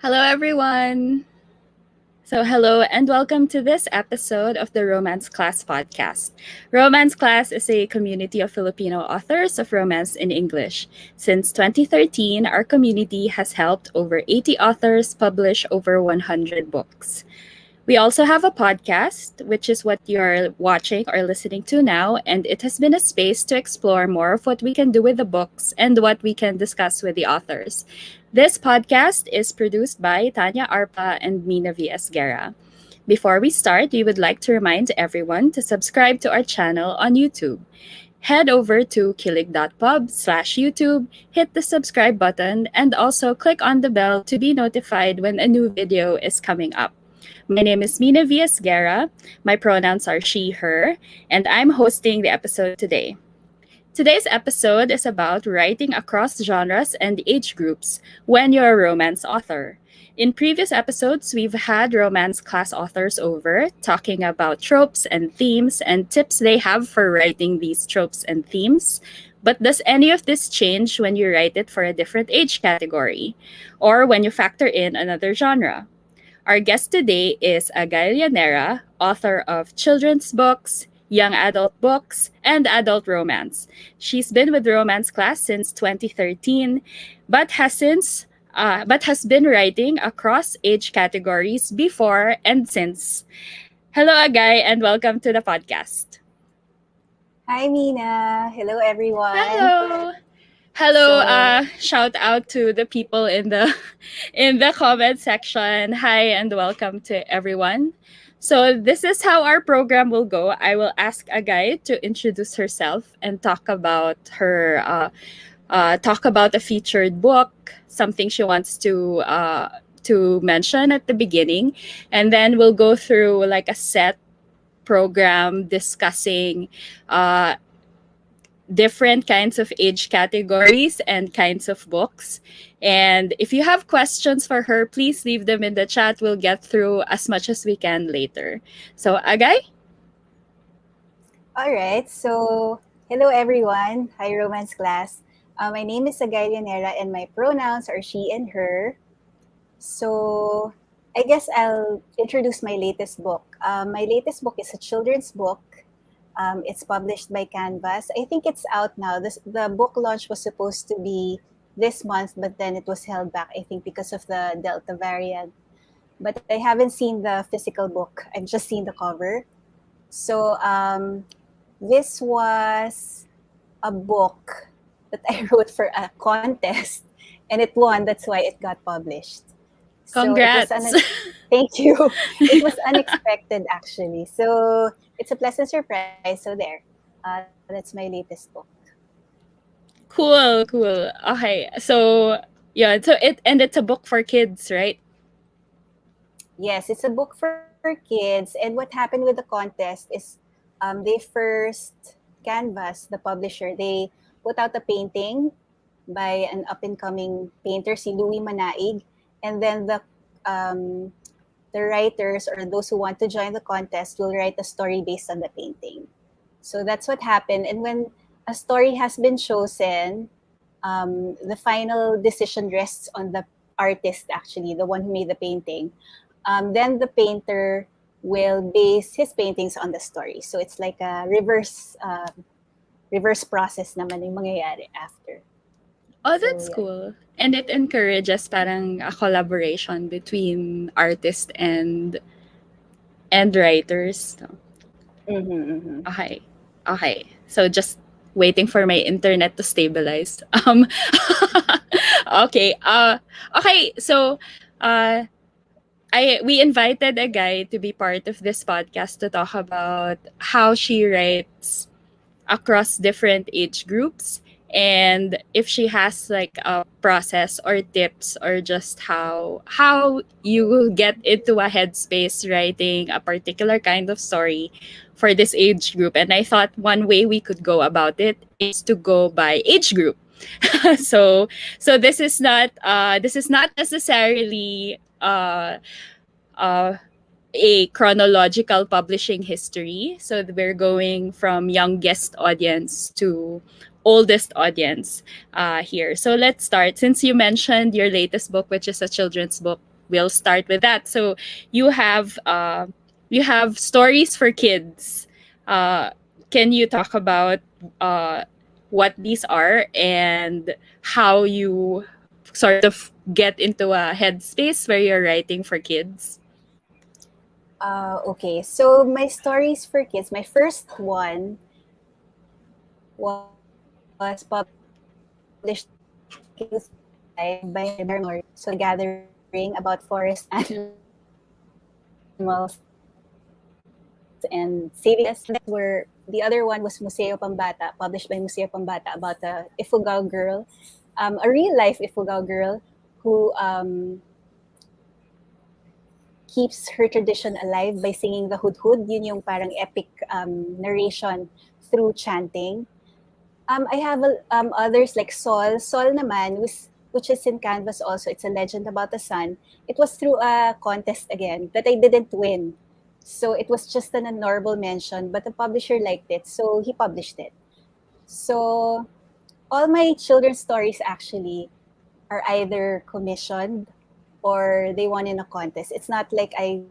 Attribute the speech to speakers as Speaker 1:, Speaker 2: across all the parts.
Speaker 1: Hello, everyone. Hello and welcome to this episode of the Romance Class podcast. Romance Class is a community of Filipino authors of romance in English. Since 2013, our community has helped over 80 authors publish over 100 books. We also have a podcast, which is what you're watching or listening to now, and it has been a space to explore more of what we can do with the books and what we can discuss with the authors. This podcast is produced by Tanya Arpa and Mina V. Esguerra. Before we start, we would like to remind everyone to subscribe to our channel on YouTube. Head over to kilig.pub/YouTube, hit the subscribe button, and also click on the bell to be notified when a new video is coming up. My name is Mina V. Esguerra. My pronouns are she, her, and I'm hosting the episode today. Today's episode is about writing across genres and age groups when you're a romance author. In previous episodes, we've had romance class authors over talking about tropes and themes and tips they have for writing these tropes and themes. But does any of this change when you write it for a different age category or when you factor in another genre? Our guest today is Agay Llanera, author of children's books, young adult books, and adult romance. She's been with Romance Class since 2013, but has been writing across age categories before and since. Hello, Agay, and welcome to the podcast.
Speaker 2: Hi, Mina. Hello, everyone.
Speaker 1: Hello. Shout out to the people in the comment section. Hi and welcome to everyone. So this is how our program will go. I will ask Agay to introduce herself and talk about a featured book, something she wants to mention at the beginning, and then we'll go through like a set program discussing different kinds of age categories and kinds of books. And if you have questions for her, please leave them in the chat. We'll get through as much as we can later. So, Agay?
Speaker 2: All right. So, hello, everyone. Hi, Romance Class. My name is Agay Llanera, and my pronouns are she and her. So, I guess I'll introduce my latest book. My latest book is a children's book. It's published by Canvas. I think it's out now. The book launch was supposed to be this month, but then it was held back, I think, because of the Delta variant. But I haven't seen the physical book. I've just seen the cover. So this was a book that I wrote for a contest, and it won. That's why it got published.
Speaker 1: Congrats.
Speaker 2: Thank you. It was unexpected, actually. So it's a pleasant surprise. So there. That's my latest book.
Speaker 1: Cool. Okay. So it's a book for kids, right?
Speaker 2: Yes, it's a book for kids. And what happened with the contest is they first, Canvas, the publisher, they put out a painting by an up-and-coming painter, si Louis Manaig. And then the writers or those who want to join the contest will write a story based on the painting. So that's what happened. And when a story has been chosen, the final decision rests on the artist, actually, the one who made the painting. Then the painter will base his paintings on the story. So it's like a reverse process naman yung mangyayari after.
Speaker 1: Oh, that's cool. And it encourages parang a collaboration between artists and writers. Okay. So just waiting for my internet to stabilize. Okay. So we invited Agay to be part of this podcast to talk about how she writes across different age groups, and if she has like a process or tips or just how you will get into a headspace writing a particular kind of story for this age group. And I thought one way we could go about it is to go by age group. so this is not necessarily a chronological publishing history. So we're going from youngest audience to oldest audience here. So let's start. Since you mentioned your latest book, which is a children's book, we'll start with that. So you have you have stories for kids. Uh, can you talk about uh, what these are and how you sort of get into a headspace where you're writing for kids?
Speaker 2: Okay, so my stories for kids, my first one was published in 2005 by Esguerra and Agay Llanera. So it's a story about forest animals and saving them. And the others were, the other one was Museo Pambata, published by Museo Pambata, about the Ifugao girl, a real life Ifugao girl who keeps her tradition alive by singing the hudhud. Yun yung parang epic narration through chanting. I have others like Sol. Sol naman, which is in Canvas also. It's a legend about the sun. It was through a contest again that I didn't win. So it was just an honorable mention, but the publisher liked it, so he published it. So all my children's stories actually are either commissioned or they won in a contest. It's not like I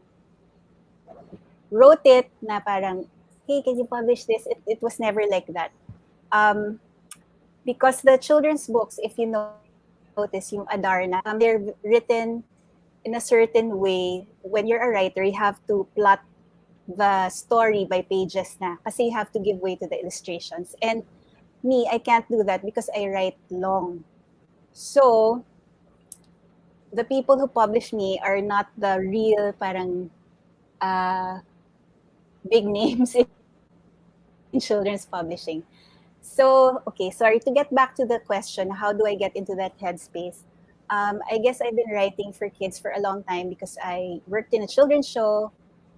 Speaker 2: wrote it na parang, hey, can you publish this? It was never like that. Um, because the children's books, if you notice, yung Adarna, they're written in a certain way. When you're a writer, you have to plot the story by pages na kasi you have to give way to the illustrations. And me, I can't do that because I write long. So, the people who publish me are not the real parang uh, big names in children's publishing. So, okay, sorry, to get back to the question, how do I get into that headspace? I guess I've been writing for kids for a long time because I worked in a children's show.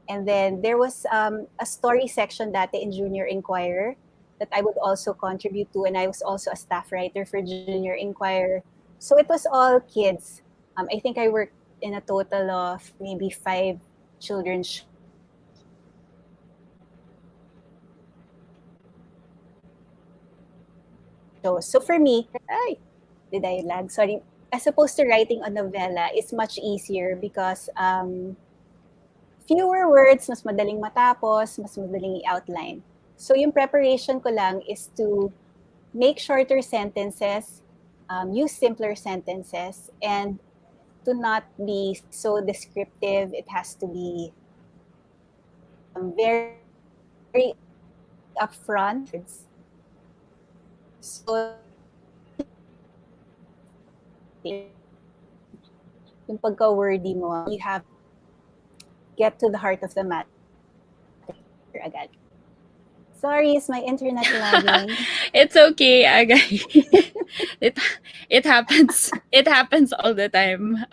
Speaker 2: And then there was a story section dati in Junior Inquirer that I would also contribute to. And I was also a staff writer for Junior Inquirer. So it was all kids. I think I worked in a total of maybe 5 children's shows. So for me, ay, did I lag? Sorry. As opposed to writing a novella, it's much easier because fewer words, mas madaling matapos, mas madaling i-outline. So yung preparation ko lang is to make shorter sentences, use simpler sentences, and to not be so descriptive. It has to be very upfront with words. So the challenge is yung pagka-wordy mo, you have to get to the heart of the matter agad. Sorry, is my internet lagging?
Speaker 1: It's okay, Agay. it it happens. It happens all the time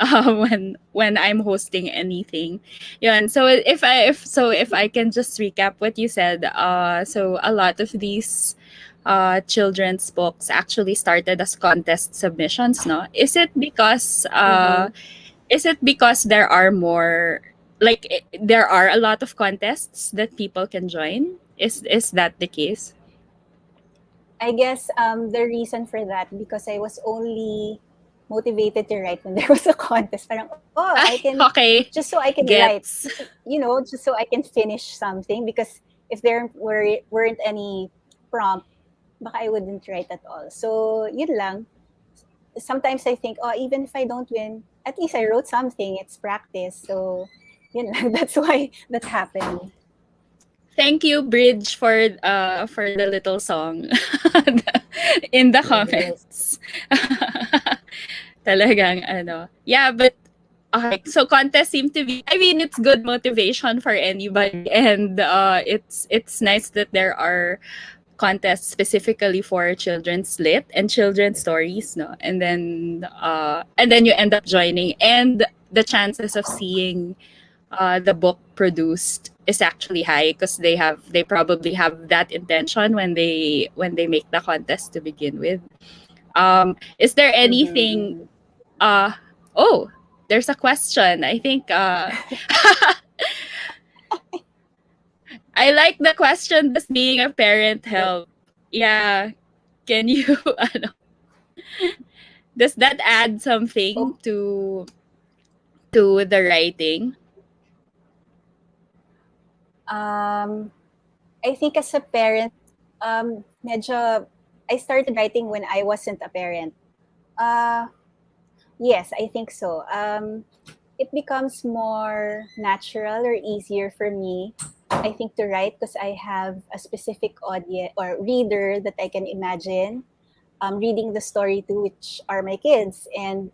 Speaker 1: when I'm hosting anything. Yun. So if I can just recap what you said. So a lot of these children's books actually started as contest submissions. No,
Speaker 2: Mm-hmm.
Speaker 1: is it because there are more, like there are a lot of contests that people can join? Is that the case?
Speaker 2: I guess the reason for that because I was only motivated to write when there was a contest. Parang, oh, I
Speaker 1: Ay,
Speaker 2: can,
Speaker 1: okay.
Speaker 2: just so I can write,
Speaker 1: Gets.
Speaker 2: just so I can finish something. Because if there weren't any prompt, baka I wouldn't write at all. So, yun lang. Sometimes I think, oh, even if I don't win, at least I wrote something. It's practice. So, yun lang. That's why that happened.
Speaker 1: Thank you, Bridge, for the little song in the
Speaker 2: Yes.
Speaker 1: comments. Talagang ano. Yeah, but okay, so contests seem to be, I mean, it's good motivation for anybody, and it's nice that there are contests specifically for children's lit and children's stories, no? And then you end up joining, and the chances of seeing the book produced is actually high because they probably have that intention when they make the contest to begin with. Is there anything?
Speaker 2: Mm-hmm.
Speaker 1: Uh, oh, there's a question. I think I like the question. Does being a parent
Speaker 2: Like,
Speaker 1: help? Yeah. Can you? Ano, does that add
Speaker 2: oh,
Speaker 1: something to to the writing?
Speaker 2: Um, I think as a parent, medyo, I started writing when I wasn't a parent. Uh, yes, I think so. It becomes more natural or easier for me, I think, to write because I have a specific audience or reader that I can imagine reading the story to, which are my kids. And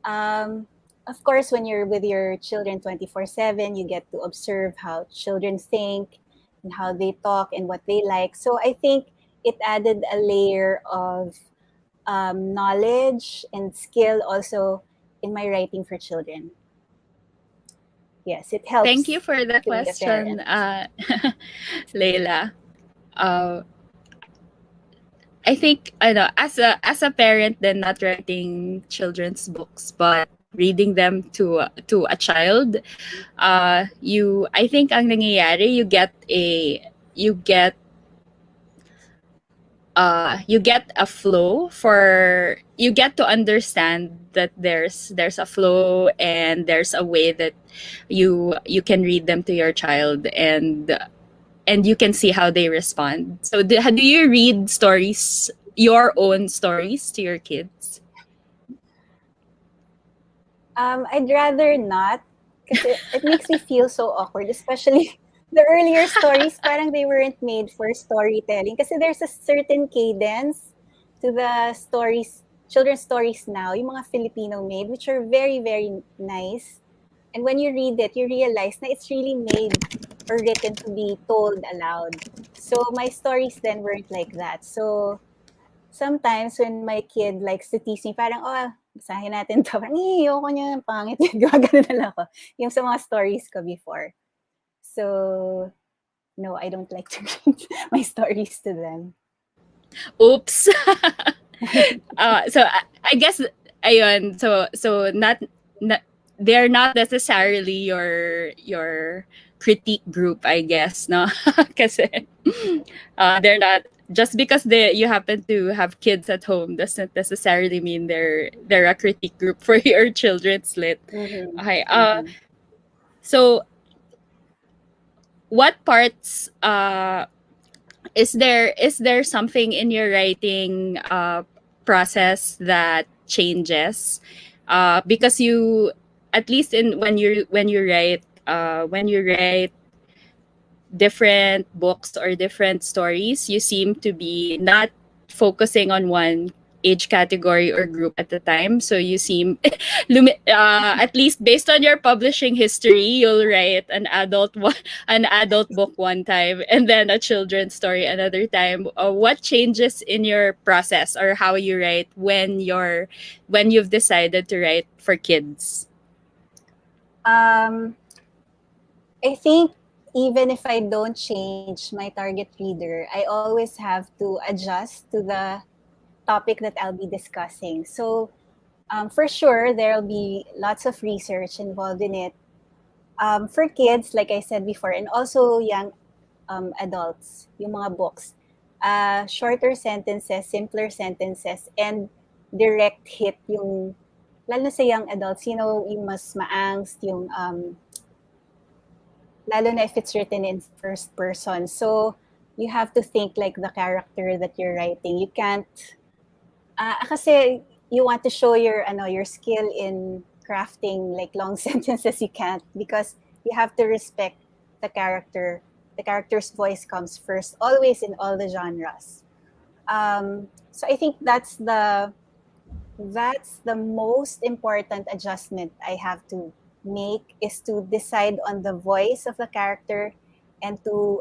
Speaker 2: um, of course, when you're with your children 24/7, you get to observe how children think and how they talk and what they like. So I think it added a layer of knowledge and skill also in my writing for children. Yes, it
Speaker 1: Thank you
Speaker 2: helps
Speaker 1: for the
Speaker 2: to be a
Speaker 1: question,
Speaker 2: parent.
Speaker 1: Leila. Uh, I think I know as a parent, then not writing children's books, but reading them to a child. I think ang nangyayari, you get you get a flow for you get to understand that there's a flow and there's a way that you can read them to your child, and you can see how they respond. So do you read stories, your own stories, to your kids?
Speaker 2: I'd rather not because it makes me feel so awkward, especially the earlier stories, parang they weren't made for storytelling. Kasi there's a certain cadence to the stories, children's stories now, yung mga Filipino made, which are very, very nice. And when you read it, you realize na it's really made or written to be told aloud. So my stories then weren't like that. So sometimes when my kid likes to tease me, parang, oh, basahin natin to. Parang, ayoko niya, pangit yun. Gumagano na lang ako. Yung sa mga stories ko before. So, no, I don't like to read my stories to them.
Speaker 1: Oops. So I guess ayun, not they're not necessarily your critique group, I guess, no? Kasi they're not, just because you happen to have kids at home doesn't necessarily mean they're a critique group for your children's lit.
Speaker 2: Mm-hmm.
Speaker 1: Okay.
Speaker 2: Mm-hmm.
Speaker 1: So what parts is there something in your writing process that changes because you, at least in when you write different books or different stories, you seem to be not focusing on one age category or group at a time. So you seem, at least based on your publishing history, you'll write an adult book one time, and then a children's story another time. What changes in your process or how you write when you've decided to write for kids?
Speaker 2: Um, I think even if I don't change my target reader, I always have to adjust to the topic that I'll be discussing. So, for sure, there'll be lots of research involved in it. For kids, like I said before, and also young adults, yung mga books, shorter sentences, simpler sentences, and direct hit yung, lalo na sa young adults, yung mas maangst, yung, lalo na if it's written in first person. So, you have to think like the character that you're writing. You can't, kasi you want to show your skill in crafting like long sentences, you can't, because you have to respect the character. The character's voice comes first always in all the genres. So I think that's the most important adjustment I have to make, is to decide on the voice of the character and to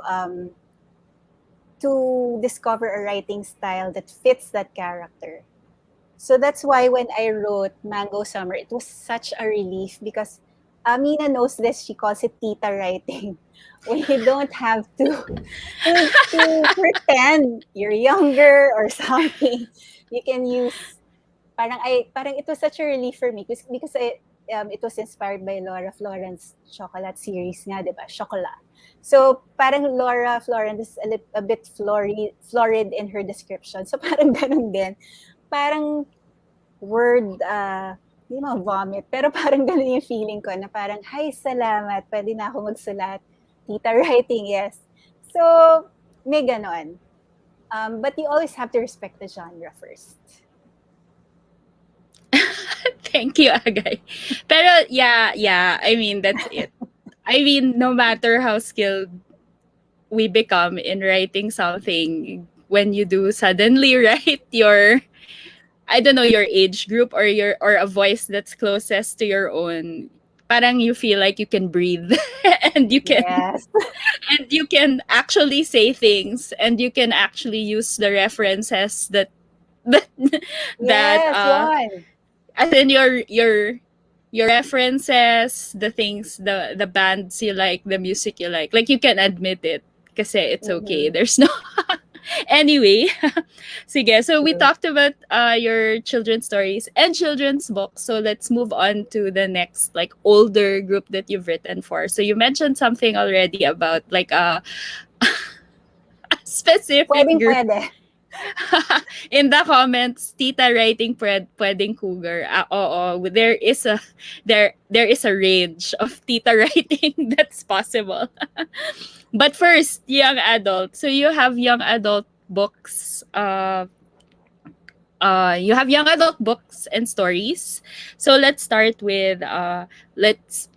Speaker 2: discover a writing style that fits that character. So that's why when I wrote Mango Summer, it was such a relief because Amina knows this. She calls it tita writing. When you don't have to pretend you're younger or something, you can use. Parang it was such a relief for me because it was inspired by Laura Florence chocolate series nga, di ba? Chocolat. So parang Laura Florence is a bit florid in her description. So parang ganun din. Parang word hindi ma-vomit, pero parang gano'n yung feeling ko na parang, "Hay, salamat puwede na ako magsulat." Tita writing, yes. So, may gano'n. But you always have to respect the genre first.
Speaker 1: Thank you, Agay. Pero yeah, I mean that's it. I mean, no matter how skilled we become in writing something, when you do suddenly write your, I don't know, your age group or a voice that's closest to your own, parang you feel like you can breathe and
Speaker 2: Yes.
Speaker 1: you can actually say things, and you can actually use the references that that
Speaker 2: Yes, yun.
Speaker 1: as in your references, the things, the bands you like, the music you like you can admit it kasi it's okay.
Speaker 2: Mhm.
Speaker 1: There's no anyway. Sige, so we
Speaker 2: True.
Speaker 1: talked about your children's stories and children's books. So let's move on to the next like older group that you've written for. So you mentioned something already about like a specific group.
Speaker 2: Puwedeng-puwede.
Speaker 1: In the comments, tita writing pwedeng cougar. Oo, there is a range of tita writing that's possible. But first, young adult. So you have young adult books. You have young adult books and stories. So let's start with let's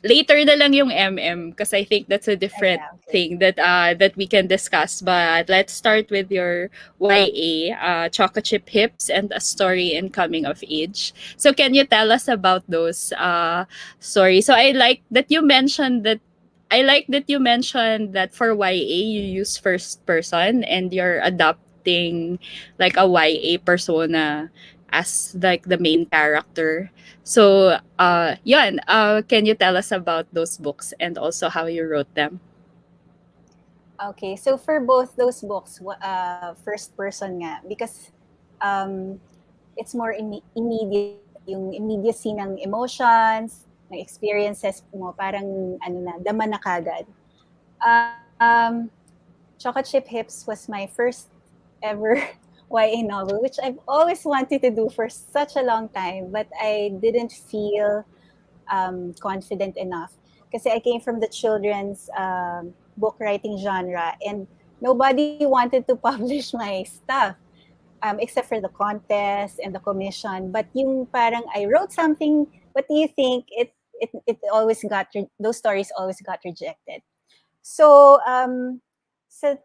Speaker 1: later na lang yung MM because I think that's a
Speaker 2: Ah,
Speaker 1: different
Speaker 2: yeah, okay.
Speaker 1: thing that we can discuss. But let's start with your YA, Choco Chip Hips and a story in coming of age. So can you tell us about those stories? So I like that you mentioned that for YA you use first person and you're adopting like a YA persona as like the main character. So, can you tell us about those books and also how you wrote them?
Speaker 2: Okay, so for both those books, first person nga because, um, it's more immediate, yung immediacy ng emotions, ng experiences mo parang ano na, dama na kaagad. Um, Chocolate Chip Hips was my first ever YA novel, which I've always wanted to do for such a long time, but I didn't feel confident enough. Kasi I came from the children's book writing genre, and nobody wanted to publish my stuff, except for the contest and the commission. But yung parang I wrote something, what do you think? It always got those stories always got rejected. So so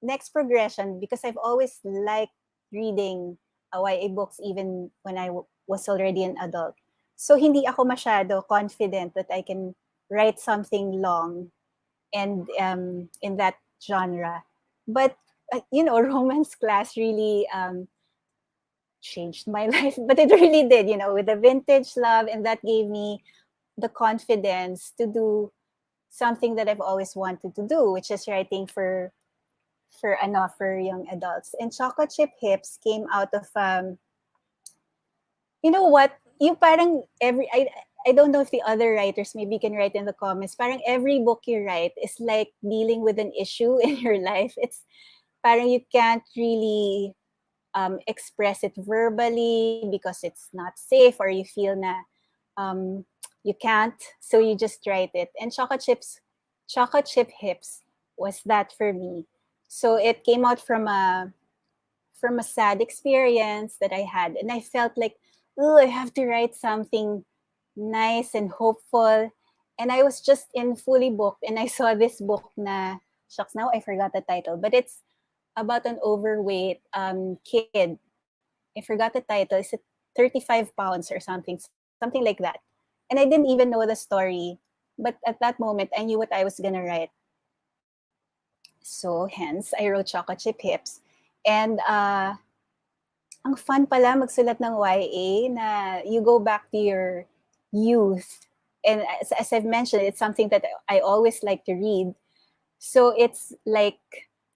Speaker 2: next progression, because I've always liked reading YA books even when was already an adult. So hindi ako masyado confident that I can write something long and in that genre. But romance class really changed my life. But it really did, with the vintage love, and that gave me the confidence to do something that I've always wanted to do, which is writing for young adults. And Chocolate Chip Hips came out of you know what? Yung parang I don't know if the other writers maybe can write in the comments. Parang every book you write is like dealing with an issue in your life. It's parang you can't really express it verbally because it's not safe, or you feel na um, you can't, so you just write it. And Chocolate Chip Hips was that for me. So it came out from a sad experience that I had, and I felt like, oh, I have to write something nice and hopeful. And I was just in fully booked, and I saw this book na, shucks, now I forgot the title, but it's about an overweight kid. I forgot the title. Is it 35 pounds or something like that? And I didn't even know the story, but at that moment, I knew what I was gonna write. So hence, I wrote Chocolate Chip Hips. And ang fun pala magsulat ng YA na you go back to your youth. And as I've mentioned, it's something that I always like to read. So it's like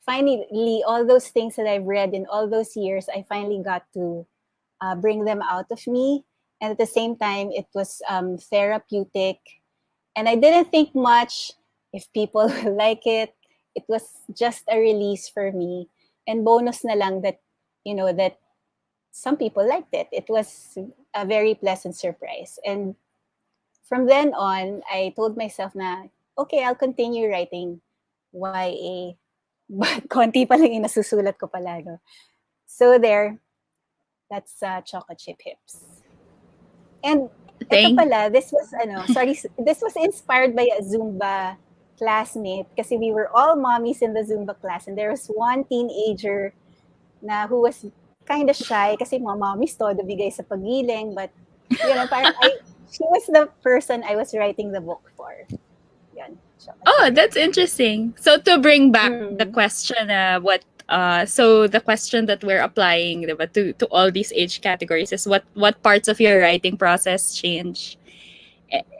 Speaker 2: finally all those things that I've read in all those years, I finally got to bring them out of me. And at the same time, it was therapeutic. And I didn't think much if people will like it. It was just a release for me. And bonus na lang that, that some people liked it. It was a very pleasant surprise. And from then on, I told myself na, okay, I'll continue writing YA. But konti pa lang yung nasusulat ko pala, no? So there, that's Choco Chip Hips. And ito
Speaker 1: Thank
Speaker 2: pala, this was inspired by a Zumba classmate kasi we were all mommies in the Zumba class and there was one teenager na who was kind of shy kasi mga mommies todo bigay sa pagiling, but parang she was the person I was writing the book for. Yun.
Speaker 1: Oh, that's interesting. So to bring back the
Speaker 2: Mm.
Speaker 1: question, so the question that we're applying, diba, to all these age categories is what parts of your writing process change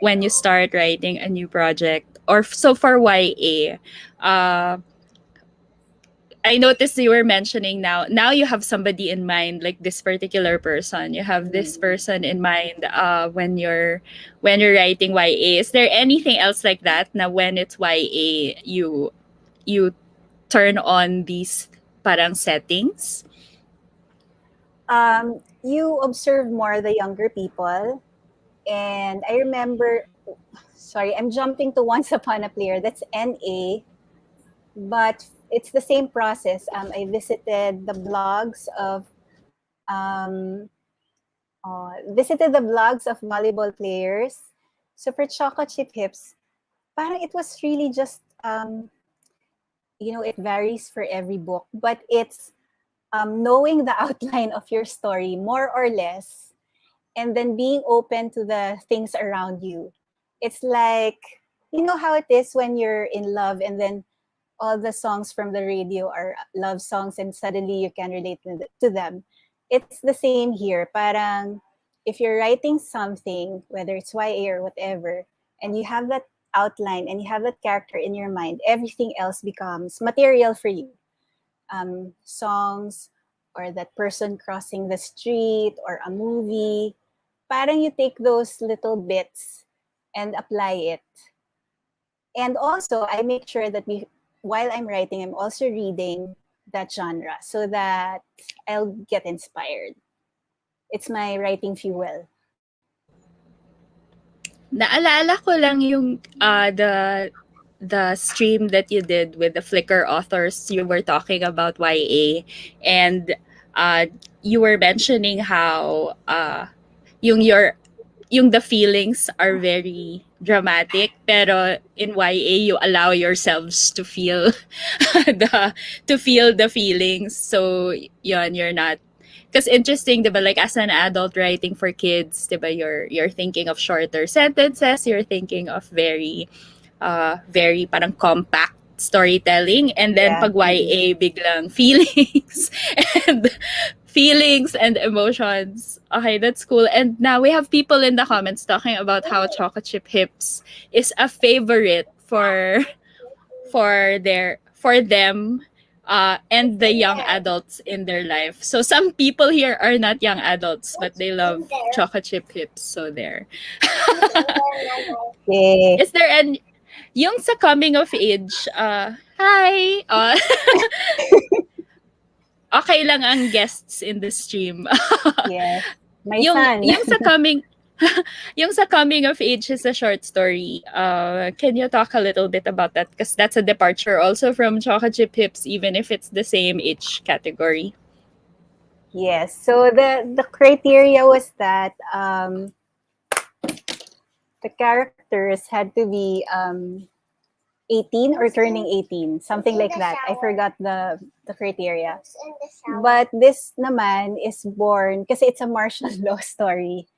Speaker 1: when you start writing a new project? Or so for YA, uh, I noticed you were mentioning now you have somebody in mind, like this particular person. You have this
Speaker 2: Mm.
Speaker 1: person in mind when you're writing YA. Is there anything else like that? Now when it's YA, you turn on these parang settings?
Speaker 2: You observe more the younger people. And I remember, sorry, I'm jumping to Once Upon a Player. That's NA, but it's the same process. I visited the blogs of um, volleyball players. So for Choco Chip Hips, parang it was really just it varies for every book, but it's knowing the outline of your story more or less, and then being open to the things around you. It's like, you know how it is when you're in love and then all the songs from the radio are love songs and suddenly you can relate to them. It's the same here. Parang if you're writing something, whether it's YA or whatever, and you have that outline and you have that character in your mind, everything else becomes material for you. Songs or that person crossing the street or a movie, parang you take those little bits and apply it. And also, I make sure that while I'm writing, I'm also reading that genre so that I'll get inspired. It's my writing fuel.
Speaker 1: Naalala ko lang yung the stream that you did with the Flickr authors. You were talking about YA, and uh, you were mentioning how yung your yung the feelings are very dramatic, pero in YA you allow yourselves to feel the feelings. So yun, you're not, because interesting, diba, like as an adult writing for kids, diba, you're thinking of shorter sentences, you're thinking of very parang compact storytelling, and then
Speaker 2: Yeah.
Speaker 1: pag YA biglang feelings and feelings and emotions. Okay, that's cool. And now we have people in the comments talking about how Chocolate Chip Hips is a favorite for them and the young adults in their life. So some people here are not young adults, but they love Chocolate Chip Hips. So there.
Speaker 2: Yeah.
Speaker 1: Is there an yung sa coming of age? Hi. Okay lang ang guests in the stream.
Speaker 2: Yes. My
Speaker 1: yung
Speaker 2: son.
Speaker 1: yung sa coming yung sa coming of age is a short story. Can you talk a little bit about that? Because that's a departure also from Choco Chip Hips, even if it's the same age category.
Speaker 2: Yes. So the criteria was that the characters had to be 18 or turning 18, something like that. I forgot the criteria. But this naman is born kasi it's a martial law story.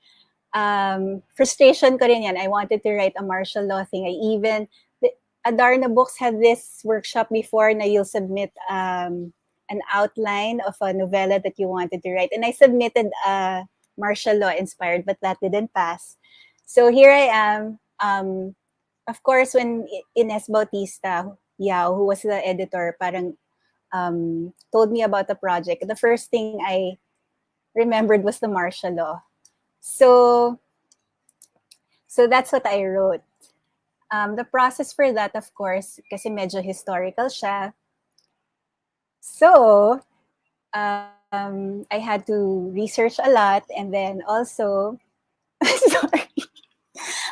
Speaker 2: Frustration ko rin yan. I wanted to write a martial law thing. Adarna Books had this workshop before na you'll submit an outline of a novella that you wanted to write. And I submitted a martial law inspired, but that didn't pass. So here I am. Of course, when Ines Bautista Yao, who was the editor, parang told me about the project, the first thing I remembered was the martial law. So that's what I wrote. The process for that, of course, kasi medyo historical siya. So, I had to research a lot, and then also, sorry,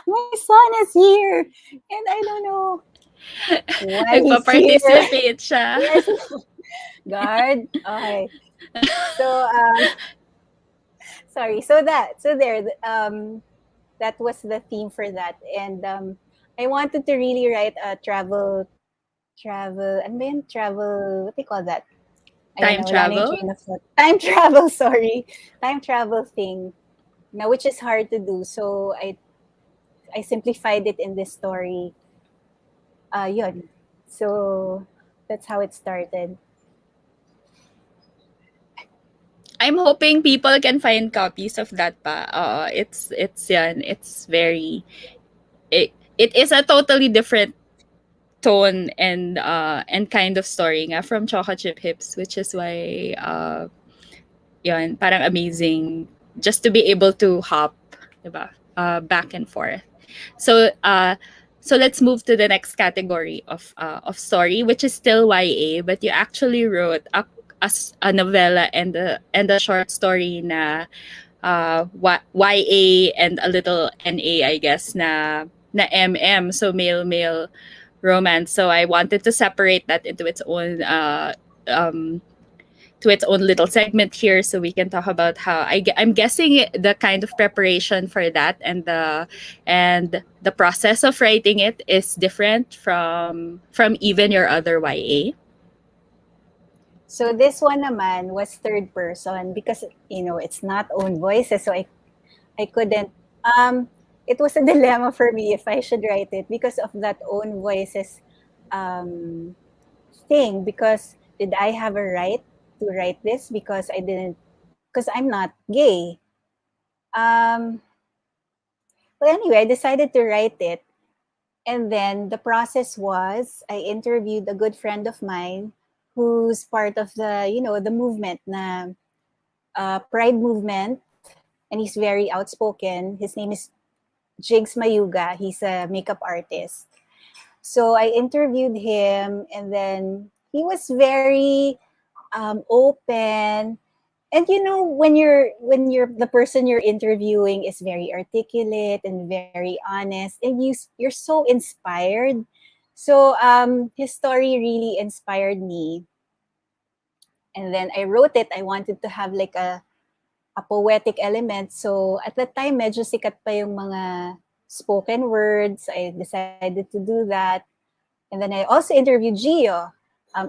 Speaker 2: my son is here, and I don't know why he's here.
Speaker 1: Nagpa-participate siya.
Speaker 2: Yes, guard. Okay. So, sorry. So there, that was the theme for that, and I wanted to really write a travel, ano ba yun? Travel, what do you call that? Ayan,
Speaker 1: Time
Speaker 2: nawala na yung
Speaker 1: travel?
Speaker 2: train of thought. Time travel, sorry. Time travel thing, now which is hard to do. So I simplified it in this story. Yun. So that's how it started.
Speaker 1: I'm hoping people can find copies of that pa. It's yan. It's very it is a totally different tone and kind of story nga from Choco Chip Hips, which is why yun, parang amazing just to be able to hop, diba? Back and forth. So so let's move to the next category of story, which is still YA, but you actually wrote a novella and a short story na YA and a little NA, I guess, na MM, so male romance. So I wanted to separate that into its own um to its own little segment here, so we can talk about how I'm guessing the kind of preparation for that and the process of writing it is different from even your other YA.
Speaker 2: So this one naman was third person because it's not own voices, so I couldn't. It was a dilemma for me if I should write it because of that own voices um, thing. Because did I have a right to write this? Because I didn't. Because I'm not gay. Um, well, anyway, I decided to write it, and then the process was I interviewed a good friend of mine who's part of the movement na pride movement, and he's very outspoken. His name is Jigs Mayuga. He's a makeup artist. So I interviewed him, and then he was very open. And when you're the person you're interviewing is very articulate and very honest, and you're so inspired. So his story really inspired me, and then I wrote it. I wanted to have like a poetic element. So at that time, medyo sikat pa yung mga spoken words. I decided to do that. And then I also interviewed Gio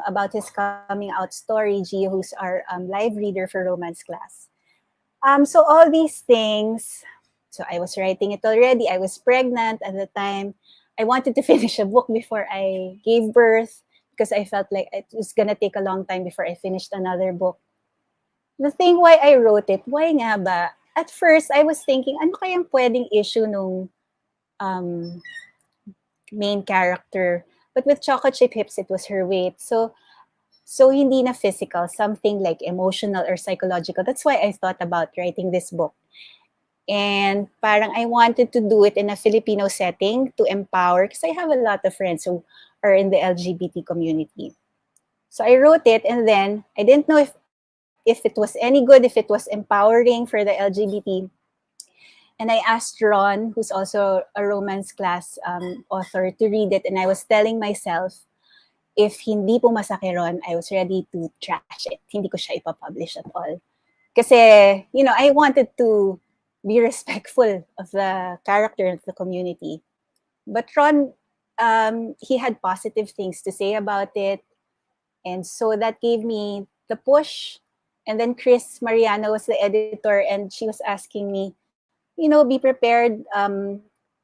Speaker 2: about his coming out story. Gio, who's our live reader for romance class. So all these things, so I was writing it already. I was pregnant at the time. I wanted to finish a book before I gave birth because I felt like it was gonna take a long time before I finished another book. The thing why I wrote it, why nga ba? At first, I was thinking, ano kayang pwedeng issue nung um, main character? But with Choco Chip Hips, it was her weight. So hindi na physical, something like emotional or psychological. That's why I thought about writing this book. And parang I wanted to do it in a Filipino setting to empower, because I have a lot of friends who are in the LGBT community. So I wrote it, and then I didn't know if it was any good, if it was empowering for the LGBT. And I asked Ron, who's also a romance class author, to read it. And I was telling myself, if hindi pumasa kay Ron, I was ready to trash it. Hindi ko siya ipapublish at all. Kasi, I wanted to be respectful of the character of the community. But Ron, he had positive things to say about it. And so that gave me the push. And then Chris Mariano was the editor, and she was asking me, be prepared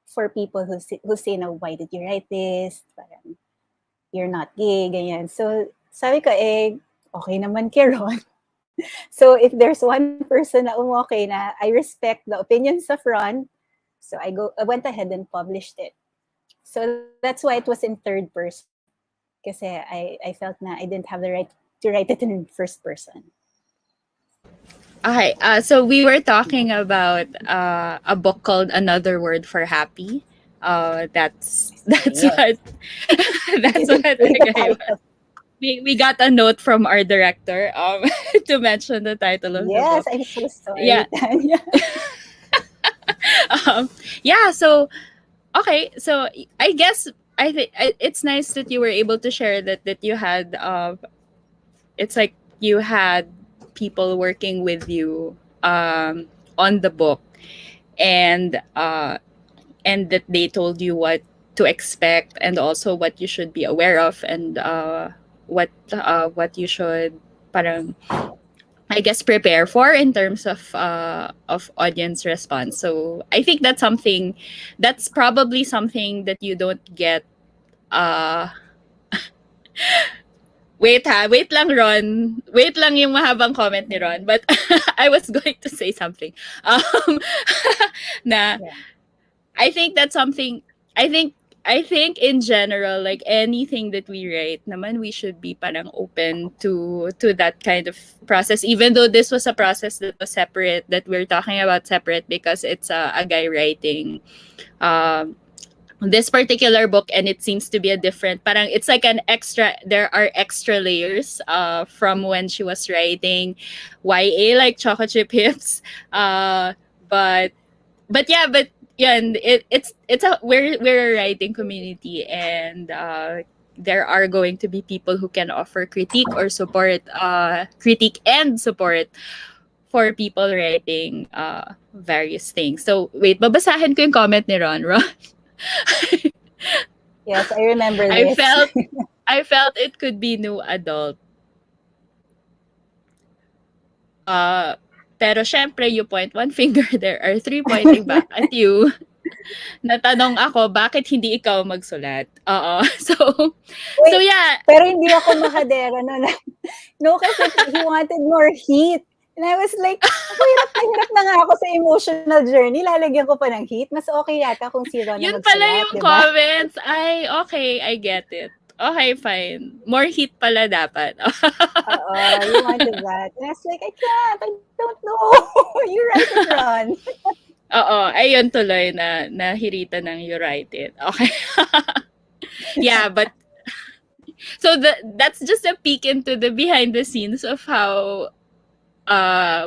Speaker 2: for people who say, no, why did you write this? Parang, you're not gay, ganyan. So, sabi ko, okay naman kay Ron. So, if there's one person na okay na, I respect the opinions of Ron. So, I went ahead and published it. So, that's why it was in third person. Kasi I felt na I didn't have the right to write it in first person.
Speaker 1: Okay, so we were talking about a book called Another Word for Happy. That's
Speaker 2: Yes.
Speaker 1: what that's
Speaker 2: Didn't
Speaker 1: what
Speaker 2: say the
Speaker 1: Agay
Speaker 2: title.
Speaker 1: we got a note from our director to mention the title of the
Speaker 2: Yes,
Speaker 1: book.
Speaker 2: I'm so
Speaker 1: Yeah.
Speaker 2: sorry, Tanya.
Speaker 1: Um, yeah, so okay, so I guess I think it's nice that you were able to share that you had it's like you had people working with you on the book, and that they told you what to expect, and also what you should be aware of, and what you should parang I guess prepare for in terms of audience response. So I think that's probably something that you don't get. uh wait lang Ron. Wait lang yung mahabang comment ni Ron. But I was going to say something. Um na
Speaker 2: Yeah.
Speaker 1: I think that's something I think I think in general, like anything that we write naman, we should be parang open to that kind of process, even though this was a process that was separate, that we're talking about separate, because it's a guy writing um this particular book, and it seems to be a different, parang it's like an extra, there are extra layers from when she was writing YA, like chocolate chip hips, uh but yeah, and it's a we're a writing community, and there are going to be people who can offer critique or support, critique and support for people writing various things. So wait, babasahin ko yung comment ni Ron.
Speaker 2: Yes, I remember
Speaker 1: I
Speaker 2: this.
Speaker 1: felt I felt it could be new adult. Uh, pero syempre, you point one finger, there are three pointing back at you. Natanong ako, bakit hindi ikaw magsulat? Oo. So
Speaker 2: Wait,
Speaker 1: yeah.
Speaker 2: pero hindi ako makadera no. No, kasi he wanted more heat. And I was like, ako hirap na hirap na nga ako sa emotional journey. Lalagyan ko pa ng heat. Mas okay yata kung si Ron na
Speaker 1: Yun pala
Speaker 2: magsulat,
Speaker 1: yung
Speaker 2: di ba?
Speaker 1: comments. Ay, okay, I get it. Okay, fine. More heat pala dapat.
Speaker 2: Oo, you wanted that. And I was like, I can't. I don't know. You write it, Ron.
Speaker 1: Oo, ayun tuloy na nahirita ng you write it. Okay. Yeah, but so that's just a peek into the behind the scenes of how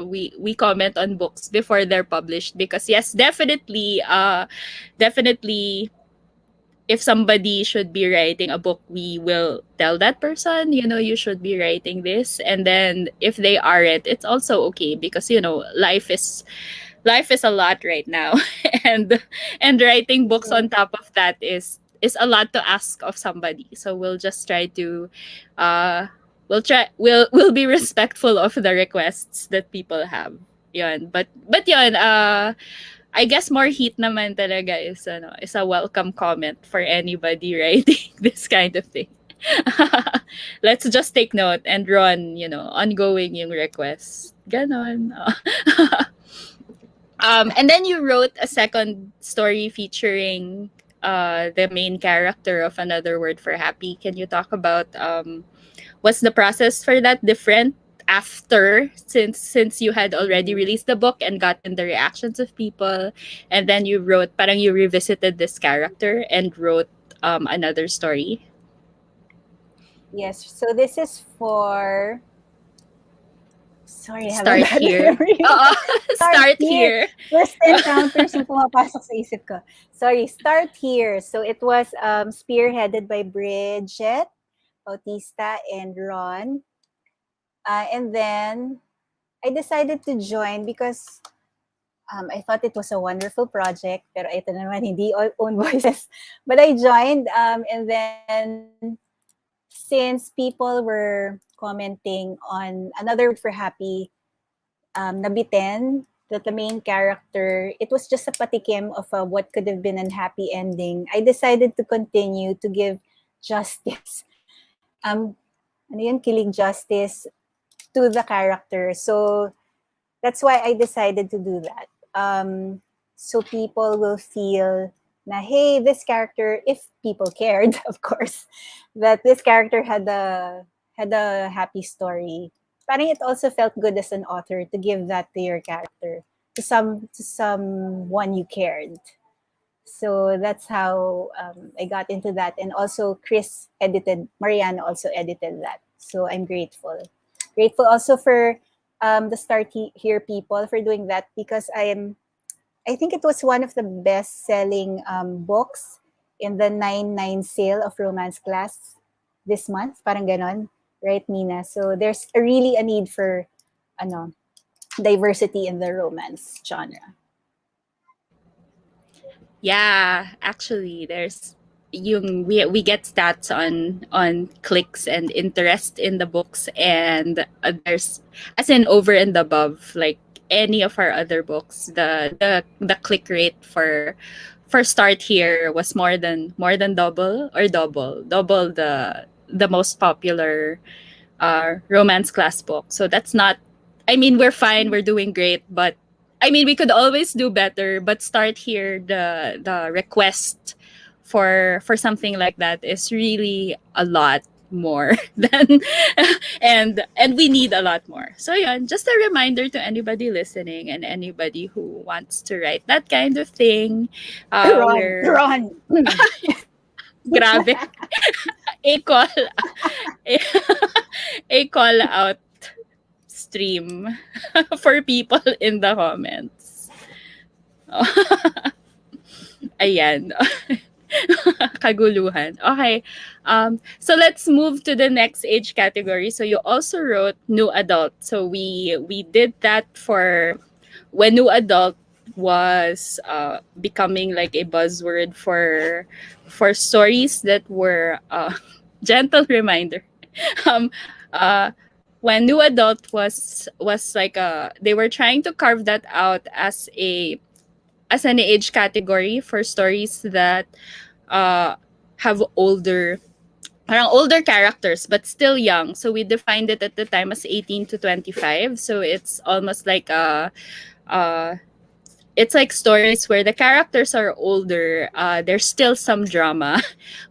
Speaker 1: we comment on books before they're published, because yes, definitely if somebody should be writing a book, we will tell that person, you should be writing this. And then if they aren't, it's also okay, because life is a lot right now. And writing books
Speaker 2: Yeah.
Speaker 1: on top of that is a lot to ask of somebody. So we'll just try to uh we'll be respectful of the requests that people have. Yun. But yun, I guess more heat naman talaga is a welcome comment for anybody writing this kind of thing. Let's just take note and run, ongoing yung requests. Ganon. And then you wrote a second story featuring the main character of Another Word for Happy. Can you talk about what's the process for that different after, since you had already released the book and gotten the reactions of people, and then you wrote, parang you revisited this character and wrote another story?
Speaker 2: Yes. So this is for. Sorry, I have a
Speaker 1: Start
Speaker 2: bad
Speaker 1: here.
Speaker 2: memory. Start
Speaker 1: Start
Speaker 2: here.
Speaker 1: here.
Speaker 2: First encounters yung pumapasok sa isip ko. Sorry, start here. So it was spearheaded by Bridget, Bautista, and Ron. And then I decided to join because I thought it was a wonderful project, pero ito naman, hindi all own voices. But I joined, and then since people were commenting on Another Word for Happy, nabitin that the main character, it was just a patikim of what could have been a happy ending. I decided to continue to give justice, ano yun, kilig justice to the character. So that's why I decided to do that. So people will feel na, hey, this character, if people cared, of course, that this character had a happy story. Parang it also felt good as an author to give that to your character, to someone you cared. So that's how I got into that. And also Mariana also edited that. So I'm grateful. Grateful also for the Here people for doing that, because I think it was one of the best selling books in the 9/9 sale of romance class this month. Parang ganon. Right, Mina? So there's really a need for ano, diversity in the romance genre.
Speaker 1: Yeah, actually, there's we get stats on clicks and interest in the books, and there's, as in, over and above, like any of our other books, the click rate for Start Here was more than double the most popular romance class book. So that's not, I mean, we're fine, we're doing great, but I mean, we could always do better. But Start Here, the request for something like that is really a lot more than, and we need a lot more. So yeah, just a reminder to anybody listening and anybody who wants to write that kind of thing.
Speaker 2: Ron,
Speaker 1: We're
Speaker 2: Ron.
Speaker 1: grabe, a call a, a call out stream for people in the comments. Ayan. Kaguluhan. Okay. So let's move to the next age category. So you also wrote new adult. So we did that for when new adult was becoming like a buzzword for stories that were gentle reminder. um uh when new adult was like they were trying to carve that out as an age category for stories that uh have older characters but still young. So we defined it at the time as 18 to 25. So it's almost like uh it's like stories where the characters are older. There's still some drama,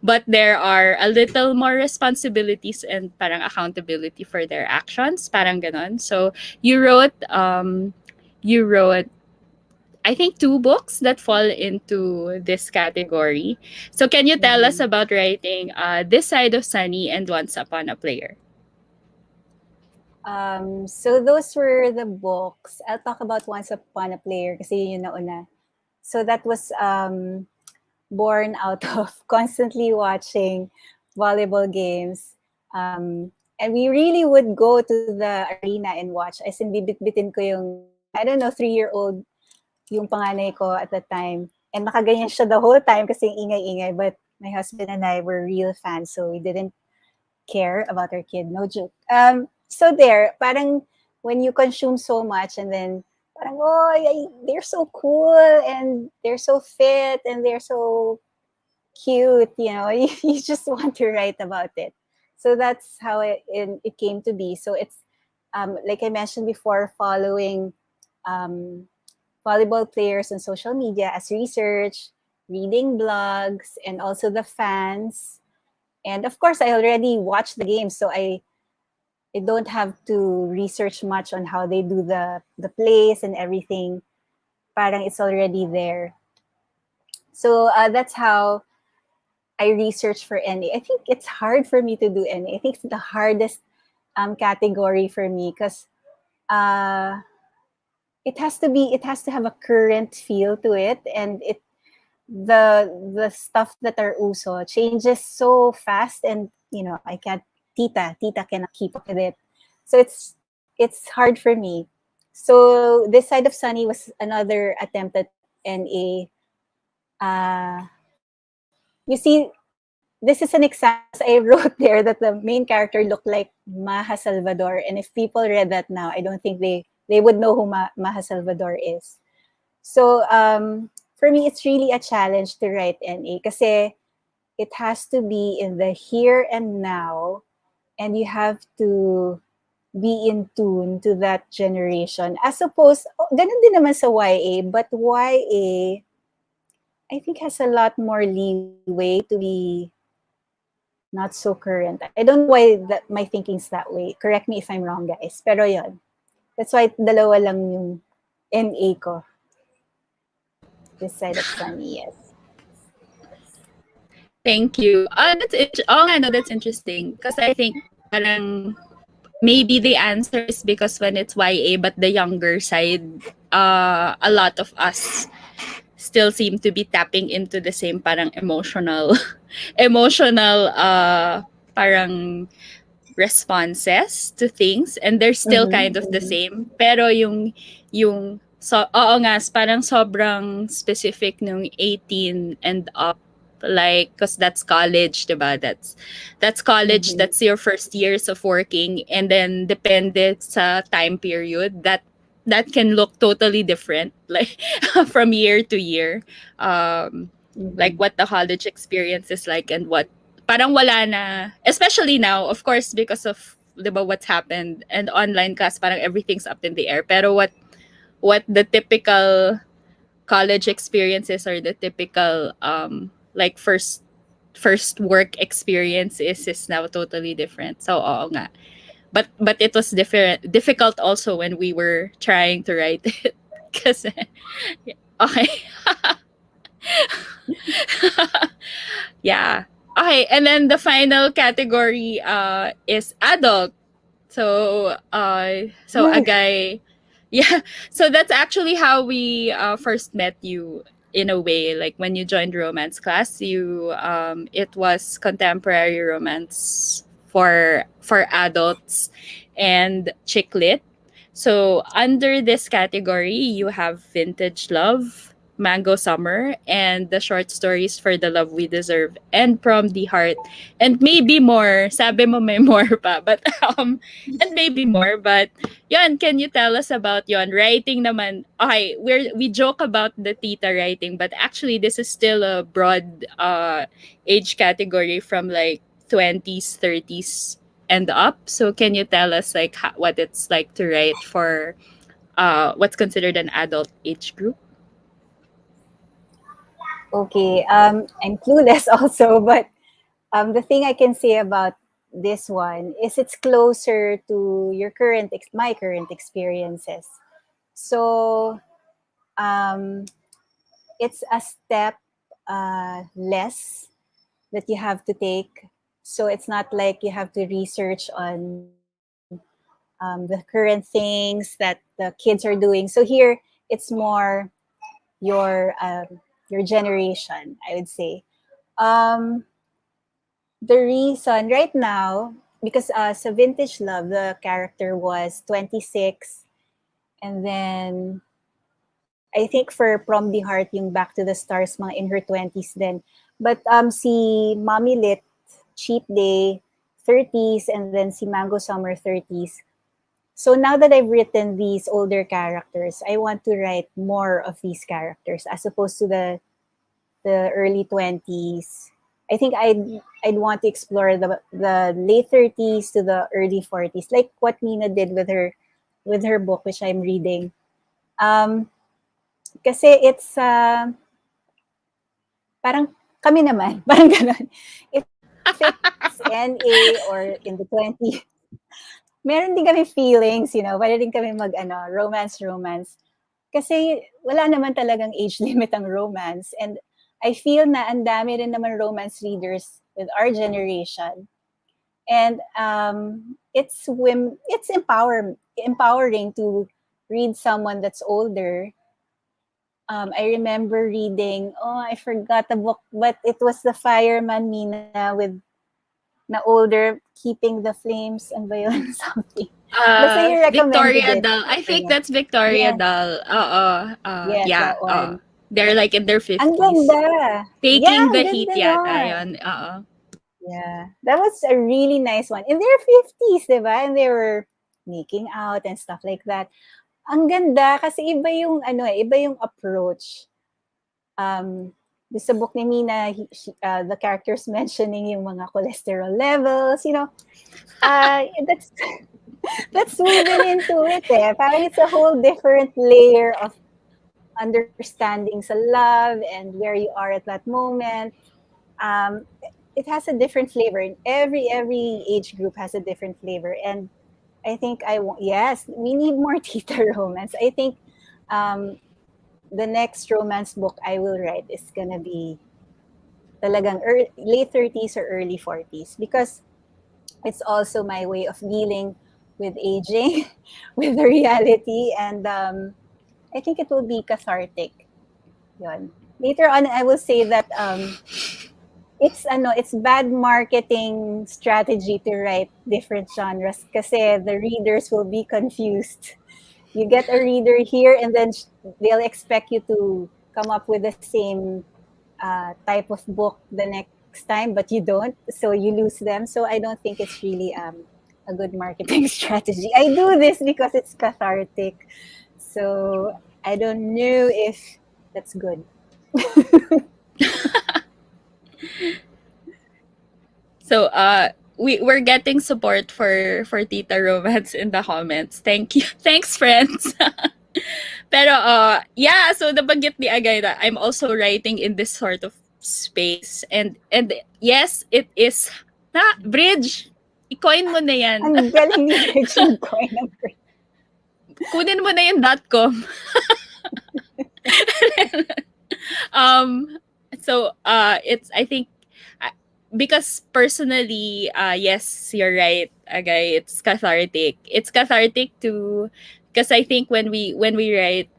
Speaker 1: but there are a little more responsibilities and parang accountability for their actions. Parang ganon. So you wrote, you wrote, I think, two books that fall into this category. So can you tell us
Speaker 2: Mhm.
Speaker 1: about writing This Side of Sunny and Once Upon a Player?
Speaker 2: So those were the books. I'll talk about Once Upon a Player kasi yun yung nauna. So that was born out of constantly watching volleyball games. And we really would go to the arena and watch. As in, bibit-bitin ko yung, I don't know, 3-year-old yung panganay ko at the time. And nakaganyan siya the whole time kasi ingay-ingay. But my husband and I were real fans, so we didn't care about our kid. No joke. So there, parang when you consume so much and then parang, oh, they're so cool and they're so fit and they're so cute, you just want to write about it. So that's how it came to be. So it's, like I mentioned before, following um, volleyball players on social media as research, reading blogs, and also the fans. And of course, I already watched the game, so I don't have to research much on how they do the plays and everything. Parang it's already there. So that's how I research for NA. I think it's hard for me to do NA. I think it's the hardest category for me because uh, it has to have a current feel to it, and the stuff that are uso changes so fast, and I can't, tita cannot keep up with it. So it's hard for me. So This Side of Sunny was another attempt at NA. You see, this is an example, because I wrote there that the main character looked like Maha Salvador, and if people read that now, I don't think they would know who Maha Salvador is. So for me, it's really a challenge to write NA kasi it has to be in the here and now, and you have to be in tune to that generation. As opposed, ganun din naman sa YA, but YA, I think, has a lot more leeway to be not so current. I don't know why my thinking's that way. Correct me if I'm wrong, guys. Pero yun. That's why dalawa lang yung NA ko. This Side of Sunny, yes.
Speaker 1: Thank you. That's it. Oh, I know, that's interesting because I think parang maybe the answer is because when it's YA but the younger side, a lot of us still seem to be tapping into the same parang emotional emotional parang responses to things, and they're still kind of the
Speaker 2: Mm-hmm.
Speaker 1: same, pero yung so oo nga parang sobrang specific nung 18 and up, like because that's college, diba? That's college,
Speaker 2: Mm-hmm.
Speaker 1: that's your first years of working, and then depende sa time period that can look totally different, like from year to year, like
Speaker 2: Mm-hmm.
Speaker 1: what the college experience is like, and what parang wala na, especially now, of course, because of 'di ba what's happened and online class, parang everything's up in the air, pero what the typical college experiences or the typical like first work experience is now totally different. So oo nga, but it was difficult also when we were trying to write it kasi okay. Yeah. Okay, and then the final category is adult. So a
Speaker 2: Nice.
Speaker 1: guy, yeah. So that's actually how we first met you, in a way. Like when you joined romance class, you it was contemporary romance for adults and chick lit. So under this category, you have vintage love, Mango Summer, and the short stories For the Love We Deserve, and From the Heart, and maybe more. Sabi mo may more pa, but and maybe more. But yon, can you tell us about yon writing naman? Okay, we joke about the tita writing, but actually this is still a broad age category from like 20s, 30s and up. So can you tell us like what it's like to write for what's considered an adult age group?
Speaker 2: Okay. I'm clueless also, but the thing I can say about this one is it's closer to my current experiences. So um, it's a step less that you have to take. So it's not like you have to research on the current things that the kids are doing. So here it's more your generation, I would say. Um, the reason right now, because sa Vintage Love, the character was 26, and then I think for From the Heart, yung Back to the Stars, mga in her 20s then. But si Mommy Lit, Cheat Day, 30s, and then si Mango Summer, 30s. So now that I've written these older characters, I want to write more of these characters as opposed to the early 20s. I think I'd want to explore the late 30s to the early 40s, like what Mina did with her book, which I'm reading. Um, kasi it's parang kami naman, parang ganun. If it's NA or in the 20s, meron din kami feelings, pwede din kami romance. Kasi wala naman talagang age limit ang romance. And I feel na ang dami rin naman romance readers with our generation. And it's empowering to read someone that's older. I remember reading, I forgot the book, but it was the fireman Mina with na older, keeping the flames and ba yun? Something. Basta you recommended
Speaker 1: Victoria
Speaker 2: it.
Speaker 1: Dahl. I think
Speaker 2: Yeah.
Speaker 1: that's Victoria
Speaker 2: Yes,
Speaker 1: Dahl.
Speaker 2: yes,
Speaker 1: Yeah.
Speaker 2: that one.
Speaker 1: They're like in their
Speaker 2: Ang
Speaker 1: 50s.
Speaker 2: ganda. Yeah,
Speaker 1: Taking the
Speaker 2: ang
Speaker 1: heat
Speaker 2: ganda
Speaker 1: yata
Speaker 2: nun.
Speaker 1: yon.
Speaker 2: Yeah, that was a really nice one. In their 50s, di ba? And they were making out and stuff like that. Ang ganda kasi iba yung approach. Sa book ni Mina, the characters mentioning yung mga cholesterol levels, that's that's woven into it eh. Parang it's a whole different layer of understanding sa love and where you are at that moment. Um, it has a different flavor. And every age group has a different flavor. And I think yes, we need more Tita romance. I think um, the next romance book I will write is gonna be talagang late 30s or early 40s because It's also my way of dealing with aging, with the reality, and I think it will be cathartic. Yun. Later on, I will say that it's bad marketing strategy to write different genres kasi the readers will be confused. You get a reader here and then they'll expect you to come up with the same type of book the next time, but you don't, so you lose them. So I don't think it's really a good marketing strategy. I do this because it's cathartic, so I don't know if that's good.
Speaker 1: So we're getting support for Tita Romance in the comments. Thank you. Thanks, friends. Pero yeah, so nabanggit ni Agay na I'm also writing in this sort of space, and yes, it is na bridge. I-coin mo na yan.
Speaker 2: Ang galing ni Bridge mag-coin ng bridge.
Speaker 1: Kunin mo na yung .com. um so it's I think because personally yes, you're right, Agay, it's cathartic. It's cathartic to because I think when we write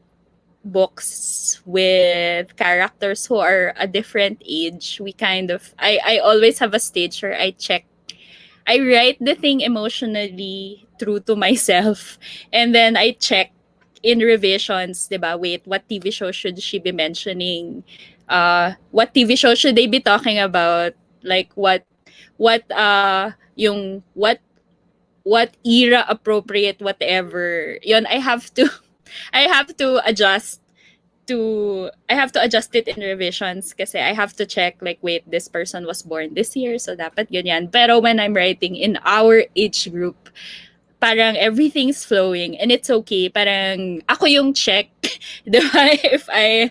Speaker 1: books with characters who are a different age, we kind of I always have a stage where I write the thing emotionally true to myself, and then I check in revisions, diba? Wait, what TV show should she be mentioning? What TV show should they be talking about? Like what era appropriate whatever. Yon, I have to I have to adjust it in revisions kasi I have to check like wait, this person was born this year so dapat ganyan. Pero when I'm writing in our age group, parang everything's flowing and it's okay. Parang ako yung check. Diba? If I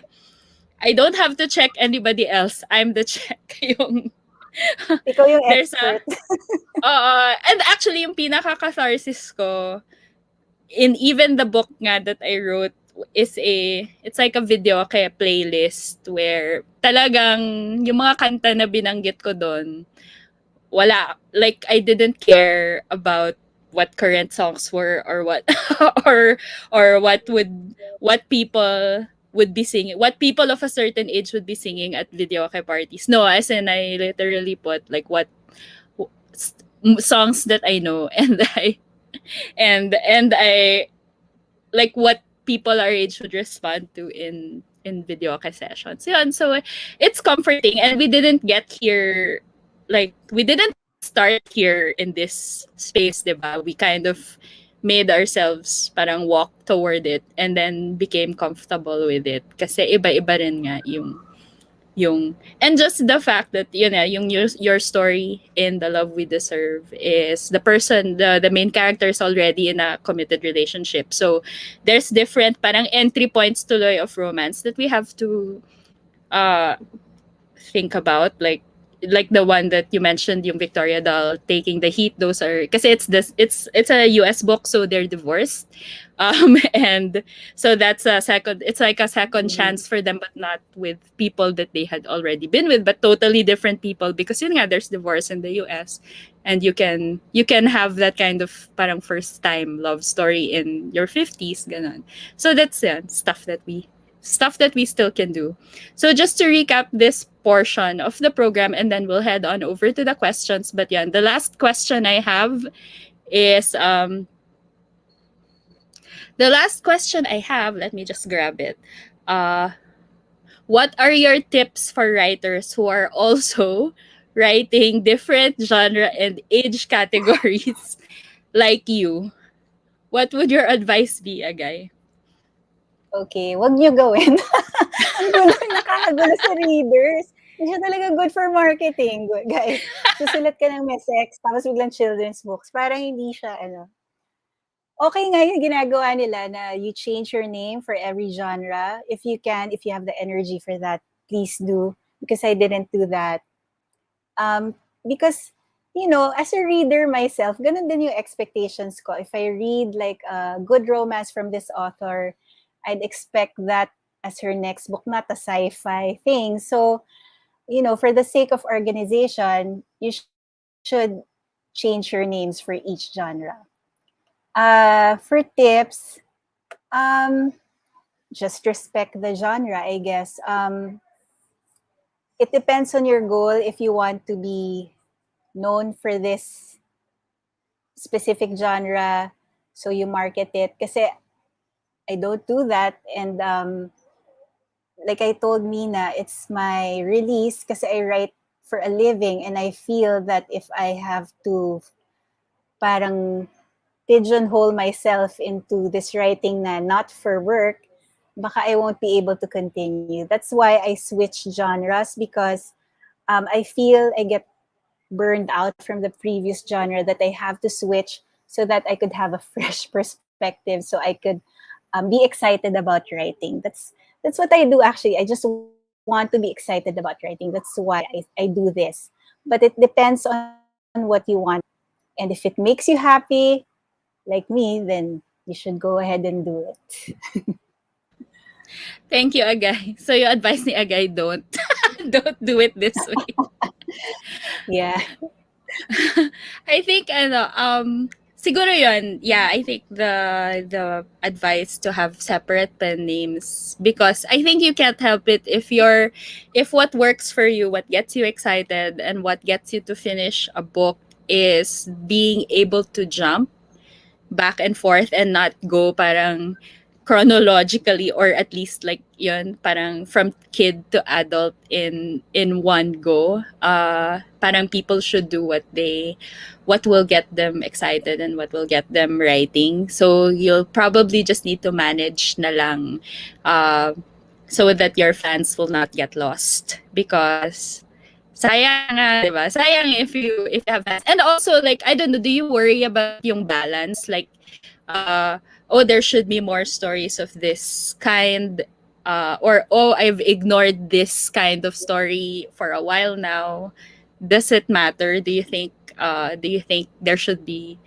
Speaker 1: don't have to check anybody else, I'm the check. Yung
Speaker 2: Ikaw yung
Speaker 1: there's a
Speaker 2: expert.
Speaker 1: and actually yung pinaka-catharsis ko in even the book nga that I wrote it's like a video kaya playlist where talagang yung mga kanta na binanggit ko doon, wala, like I didn't care about what current songs were or what or what people would be singing, what people of a certain age would be singing at videoke parties. No, as in I literally put like what songs that I know and I like what people our age would respond to in videoke sessions. Yun. So it's comforting, and we didn't start here in this space, diba? We kind of made ourselves parang walk toward it and then became comfortable with it kasi iba-iba rin nga yung and just the fact that your story in The Love We Deserve is the main character is already in a committed relationship, so there's different parang entry points tuloy of romance that we have to uh think about, like the one that you mentioned, yung Victoria Doll taking the heat. Those are because it's a US book, so they're divorced, and so that's a second, it's like a second chance for them, but not with people that they had already been with, but totally different people, because yun nga, there's divorce in the US, and you can have that kind of parang first time love story in your 50s, ganon. So that's stuff that we still can do. So just to recap this portion of the program, and then we'll head on over to the questions. But yeah, the last question I have is let me just grab it. What are your tips for writers who are also writing different genre and age categories like you? What would your advice be, Agay?
Speaker 2: Okay, wag niyo gawin. Ang gulo, nakakagulo sa readers. Hindi siya talaga good for marketing, guys. Susulat ka ng sex, tapos biglang children's books. Parang hindi siya, okay nga yung ginagawa nila na you change your name for every genre. If you can, if you have the energy for that, please do. Because I didn't do that. Because, as a reader myself, ganun din yung expectations ko. If I read like a good romance from this author, I'd expect that as her next book, not a sci-fi thing. So, for the sake of organization, you should change your names for each genre. For tips, um, just respect the genre, I guess. It depends on your goal if you want to be known for this specific genre, so you market it. Kasi I don't do that. And like I told Mina, it's my release kasi I write for a living, and I feel that if I have to parang pigeonhole myself into this writing na not for work, baka I won't be able to continue. That's why I switch genres, because I feel I get burned out from the previous genre, that I have to switch so that I could have a fresh perspective, so I could be excited about writing. That's what I do actually. I just want to be excited about writing. That's why I do this. But it depends on what you want. And if it makes you happy, like me, then you should go ahead and do it.
Speaker 1: Thank you, Agay. So you advise ni Agay, don't. Don't do it this way.
Speaker 2: Yeah.
Speaker 1: I think siguro yun. Yeah, I think the advice to have separate pen names, because I think you can't help it if what works for you, what gets you excited and what gets you to finish a book is being able to jump back and forth and not go parang chronologically, or at least like yun parang from kid to adult in one go. Parang people should do what will get them excited and what will get them writing. So you'll probably just need to manage na lang, uh, so that your fans will not get lost, because sayang nga, 'di ba? Sayang if you have fans. And also, like, I don't know, do you worry about yung balance? Like, oh, there should be more stories of this kind, or oh, I've ignored this kind of story for a while now. Does it matter? Do you think there should be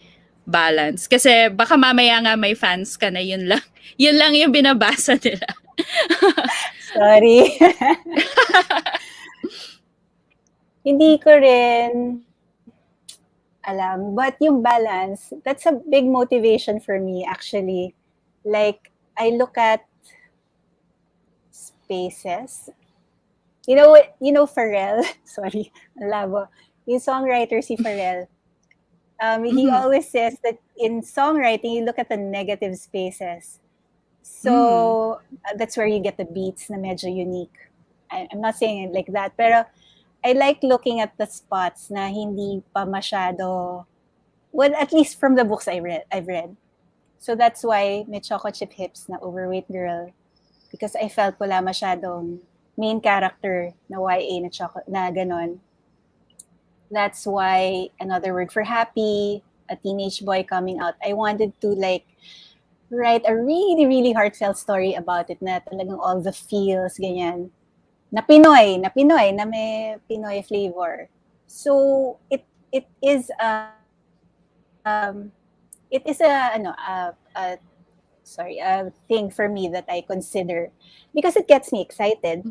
Speaker 1: balance? Kasi baka mamaya nga may fans ka na yun lang. Yun lang yung binabasa nila.
Speaker 2: Sorry. Hindi ko rin alam. But yung balance, that's a big motivation for me actually. Like, I look at spaces. You know Pharrell? Sorry, ang labo. Yung songwriter si Pharrell. He
Speaker 1: Mhm.
Speaker 2: always says that in songwriting, you look at the negative spaces.
Speaker 1: Mm.
Speaker 2: So, that's where you get the beats na medyo unique. I'm not saying it like that, pero I like looking at the spots na hindi pa masyado, well, at least from the books I've read. So that's why may choco chip hips na overweight girl, because I felt wala masyadong main character na YA na choco na ganon. That's why another word for happy, a teenage boy coming out. I wanted to like write a really really heartfelt story about it, na talagang all the feels ganyan. Na Pinoy, na may Pinoy flavor. So it is a thing for me that I consider, because it gets me excited.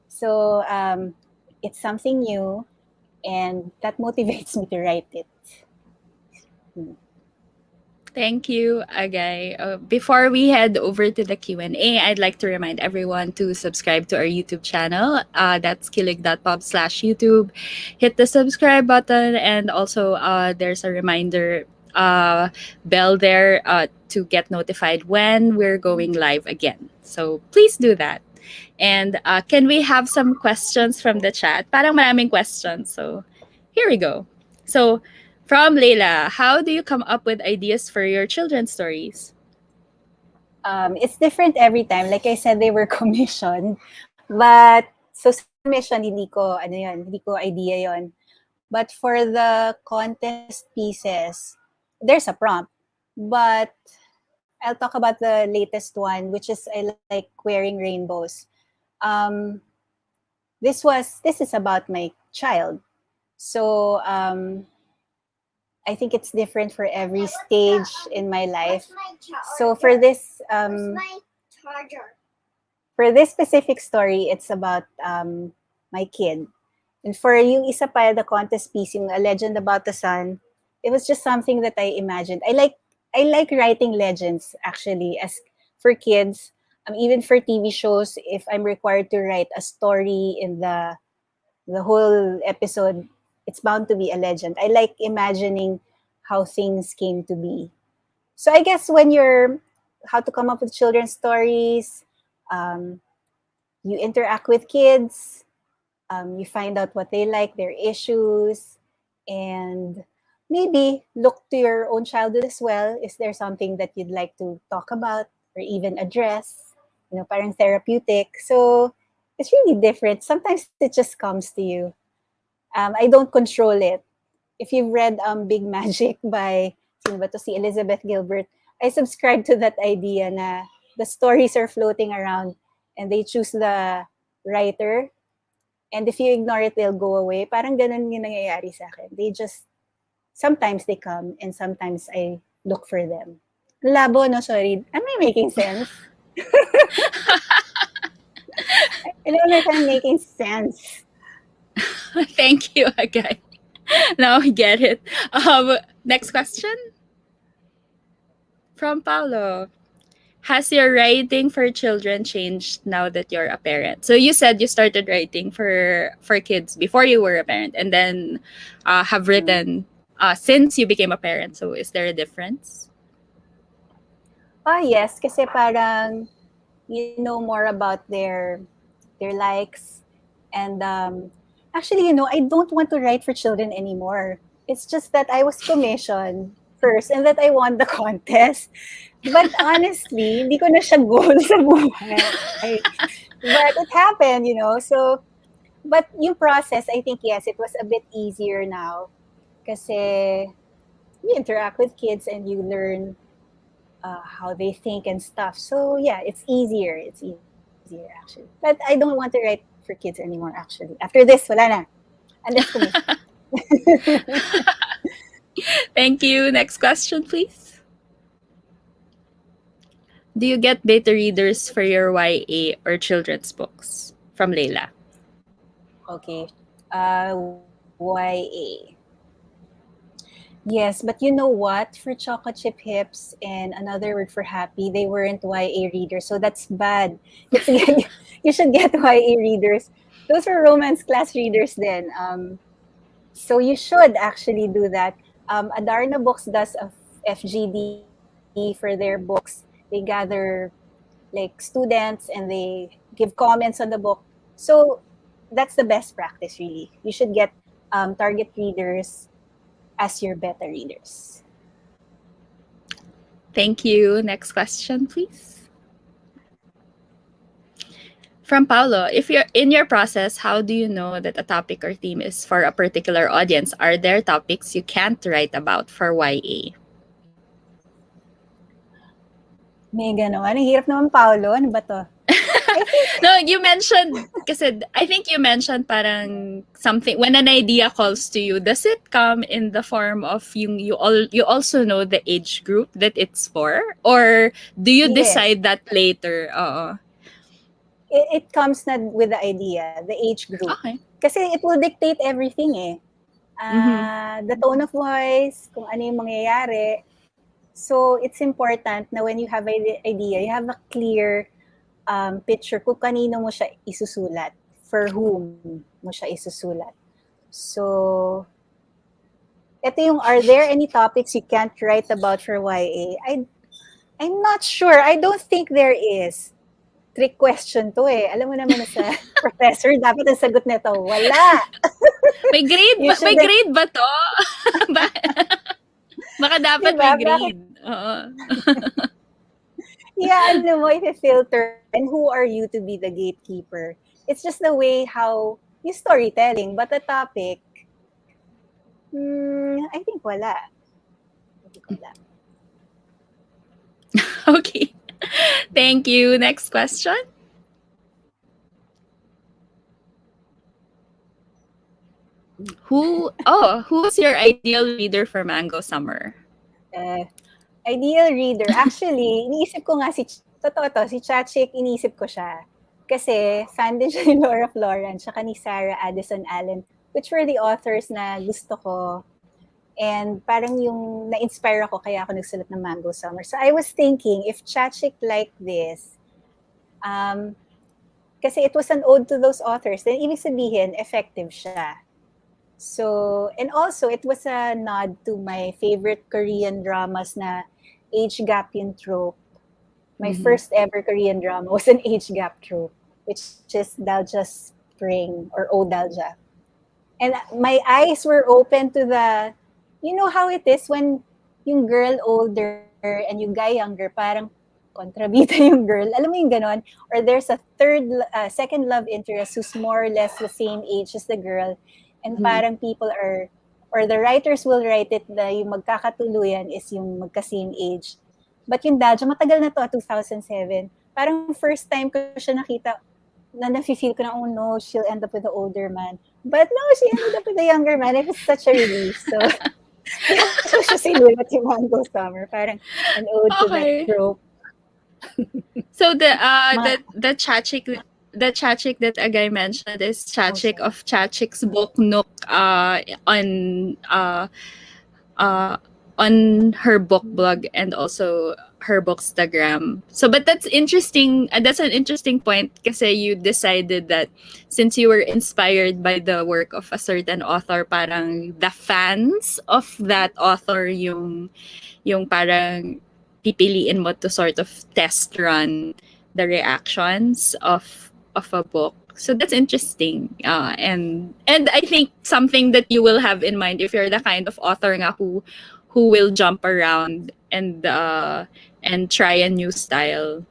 Speaker 2: So it's something new, and that motivates me to write it.
Speaker 1: Thank you, Agay. Before we head over to the Q&A, I'd like to remind everyone to subscribe to our YouTube channel. That's kilig.pop/YouTube. Hit the subscribe button, and also there's a reminder bell there to get notified when we're going live again. So please do that. And can we have some questions from the chat? Parang maraming questions. So here we go. So from Leila, how do you come up with ideas for your children's stories?
Speaker 2: It's different every time. Like I said, they were commissioned. But, so sa commission, hindi ko idea yon. But for the contest pieces, there's a prompt. But I'll talk about the latest one, which is I like wearing rainbows. Um, this is about my child. So I think it's different for every stage in my life. So for this specific story, it's about my kid. And for yung isa pa, the contest piece, yung A Legend About the Sun, it was just something that I imagined. I like writing legends actually as for kids. Even for TV shows, if I'm required to write a story in the whole episode, it's bound to be a legend. I like imagining how things came to be. So I guess when you're how to come up with children's stories, um, you interact with kids, you find out what they like, their issues, and maybe look to your own childhood as well. Is there something that you'd like to talk about or even address? Parang therapeutic. So it's really different. Sometimes it just comes to you. I don't control it. If you've read Big Magic by sino ba to, si Elizabeth Gilbert, I subscribe to that idea na the stories are floating around and they choose the writer, and if you ignore it, they'll go away. Parang ganun yung nangyayari sa akin. They just, sometimes they come and sometimes I look for them. Labo, no? Sorry. Am I making sense? I don't know if I'm making sense.
Speaker 1: Thank you, Agay. Now I get it. Next question from Paulo. Has your writing for children changed now that you're a parent? So you said you started writing for kids before you were a parent, and then have written since you became a parent. So is there a difference?
Speaker 2: Oh, yes. Kasi parang you know more about their likes. And actually, I don't want to write for children anymore. It's just that I was commissioned first and that I won the contest. But honestly, hindi ko na siya goal sa buhay. But it happened. So, but yung process, I think, yes, it was a bit easier now. Kasi you interact with kids and you learn how they think and stuff. So, yeah, it's easier. It's easier, actually. But I don't want to write for kids anymore, actually. After this, wala na. Unless commission.
Speaker 1: Thank you. Next question, please. Do you get beta readers for your YA or children's books? From Leila.
Speaker 2: Okay. YA. Yes, but you know what? For chocolate chip hips and another word for happy, they weren't YA readers, so that's bad. You should get YA readers. Those were romance class readers then. So you should actually do that. Adarna Books does a FGD for their books. They gather like students and they give comments on the book. So that's the best practice, really. You should get target readers as your beta readers.
Speaker 1: Thank you. Next question, please. From Paulo, if you're in your process, how do you know that a topic or theme is for a particular audience? Are there topics you can't write about for YA?
Speaker 2: May gano'n. Ang hirap naman, Paolo. Ano ba to? I think,
Speaker 1: No, you mentioned, kasi I think you mentioned parang something, when an idea calls to you, does it come in the form of you also know the age group that it's for? Or do you
Speaker 2: yes.
Speaker 1: decide that later?
Speaker 2: It comes na with the idea, the age group.
Speaker 1: Okay.
Speaker 2: Kasi it will dictate everything eh. The tone of voice, kung ano yung mangyayari. So, it's important na when you have an idea, you have a clear picture kung kanino mo siya isusulat, for whom mo siya isusulat. So, ito yung, are there any topics you can't write about for YA? I'm not sure. I don't think there is. Trick question to eh. Alam mo naman na sa professor, dapat ang sagot nito, wala.
Speaker 1: May grade ba, may grade ba to? Baka dapat
Speaker 2: diba?
Speaker 1: may grade. Oo.
Speaker 2: Yeah, ano mo, i-filter, and who are you to be the gatekeeper? It's just the way how yung storytelling, but the topic, I think wala.
Speaker 1: Okay. Thank you. Next question. Who's your ideal reader for Mango Summer?
Speaker 2: Ideal reader. Actually, iniisip ko nga totoo to, si Chachik, iniisip ko siya. Kasi fan din siya ni Laura Florence, tsaka ni Sarah Addison Allen, which were the authors na gusto ko And parang yung na-inspire ako kaya ako nagsulat ng Mango Summer. So I was thinking, if Chachik like this, um, kasi it was an ode to those authors, then ibig sabihin, effective siya. So, and also, it was a nod to my favorite Korean dramas na age gap yung trope. My
Speaker 1: Mhm.
Speaker 2: first ever Korean drama was an age gap trope, which is Dalja Spring or O Dalja. And my eyes were open to the, you know how it is when yung girl older and yung guy younger, parang kontrabida yung girl. Alam mo yung ganon? Or there's a second love interest who's more or less the same age as the girl. And
Speaker 1: Mhm.
Speaker 2: parang people are, or the writers will write it na yung magkakatuluyan is yung magka-same age. But yung Daja, matagal na to, 2007. Parang first time ko siya nakita, na nafe-feel ko na, oh no, she'll end up with the older man. But no, she ended up with the younger man. It was such a relief. So, kaya ko siya sinulat yung Mango Summer. Parang an ode to that
Speaker 1: Okay.
Speaker 2: trope.
Speaker 1: So
Speaker 2: Ma,
Speaker 1: the Chachik that Agay mentioned is
Speaker 2: oh,
Speaker 1: Chachik
Speaker 2: sorry.
Speaker 1: of Chachik's book Nook uh on her book blog and also her bookstagram. So but that's interesting. That's an interesting point kasi you decided that since you were inspired by the work of a certain author, parang the fans of that author yung parang pipiliin mo to sort of test run the reactions of a book. So that's interesting. And I think something that you will have in mind if you're the kind of author nga who will jump around and try a new style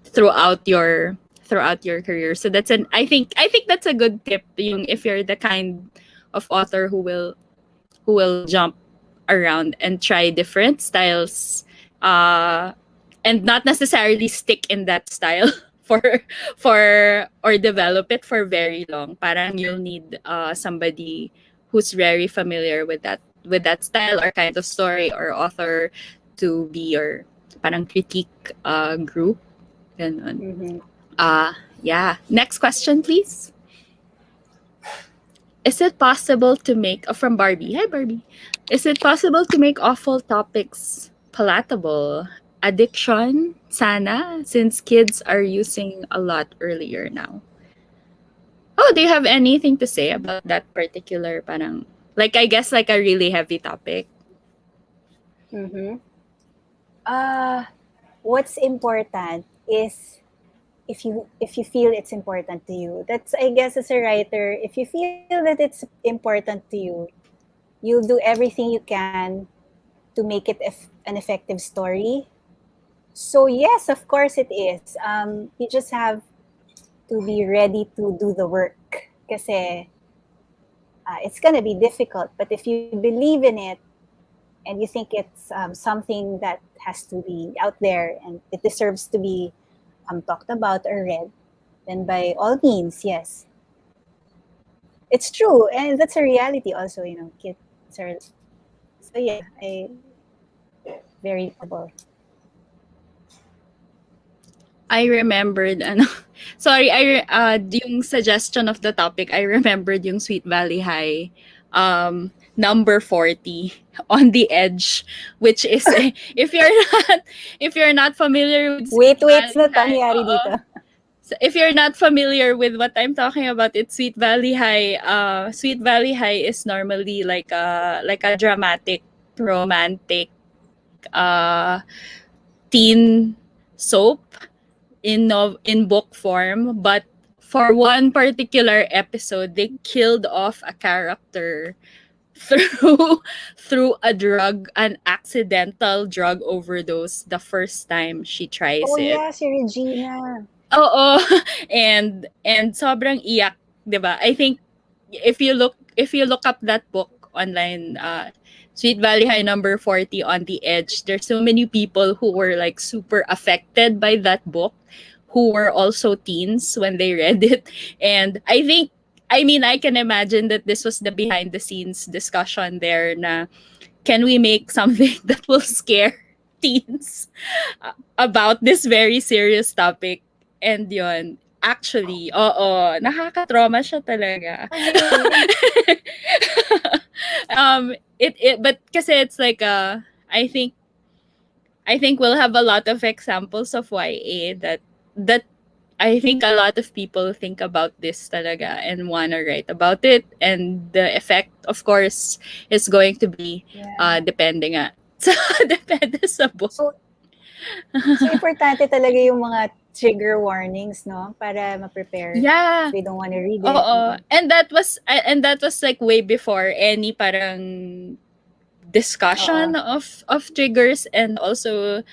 Speaker 1: throughout your career. So that's an I think that's a good tip yung if you're the kind of author who will jump around and try different styles uh and not necessarily stick in that style for or develop it for very long. Parang you'll need somebody who's very familiar with that style or kind of story or author to be your parang critique group. Ganun.
Speaker 2: Mm-hmm.
Speaker 1: Yeah. Next question, please. Is it possible to make from Barbie? Hi Barbie. Is it possible to make awful topics palatable? Addiction, sana, since kids are using a lot earlier now. Oh, do you have anything to say about that particular parang like I guess like a really heavy topic?
Speaker 2: Mm-hmm. Uh, what's important is if you feel it's important to you. That's, I guess, as a writer, if you feel that it's important to you, you'll do everything you can to make it an effective story. So yes, of course it is. You just have to be ready to do the work. Kasi it's gonna be difficult, but if you believe in it and you think it's something that has to be out there and it deserves to be talked about or read, then by all means, yes, it's true, and that's a reality. Also, kids are. So yeah, I very relatable.
Speaker 1: I remembered ano sorry, yung suggestion of the topic, I remembered yung Sweet Valley High number 40 on the edge, which is if you're not familiar with Sweet
Speaker 2: Wait,
Speaker 1: Valley
Speaker 2: no
Speaker 1: High,
Speaker 2: nangyari dito.
Speaker 1: so if you're not familiar with what I'm talking about, it's Sweet Valley High. Sweet Valley High is normally like a dramatic, romantic, uh, teen soap in book form, but for one particular episode, they killed off a character through an accidental drug overdose the first time she tries
Speaker 2: Oh
Speaker 1: it.
Speaker 2: yeah, si Regina.
Speaker 1: Oo. And sobrang iyak, 'di ba? I think if you look up that book online, Sweet Valley High number 40 on the edge, there's so many people who were like super affected by that book who were also teens when they read it. And I mean I can imagine that this was the behind the scenes discussion there na can we make something that will scare teens about this very serious topic. And yon, Actually, oo, nakaka-trauma siya talaga.
Speaker 2: Oh, really?
Speaker 1: But kasi it's like I think I think we'll have a lot of examples of YA that I think a lot of people think about this talaga and wanna write about it, and the effect, of course, is going to be
Speaker 2: Yeah.
Speaker 1: depende nga. So, depende sa book.
Speaker 2: So, so importante talaga yung mga trigger warnings, no? Para ma-prepare if
Speaker 1: Yeah.
Speaker 2: we don't want to read it.
Speaker 1: Oo. And that was like way before any parang discussion
Speaker 2: Oo.
Speaker 1: of triggers, and also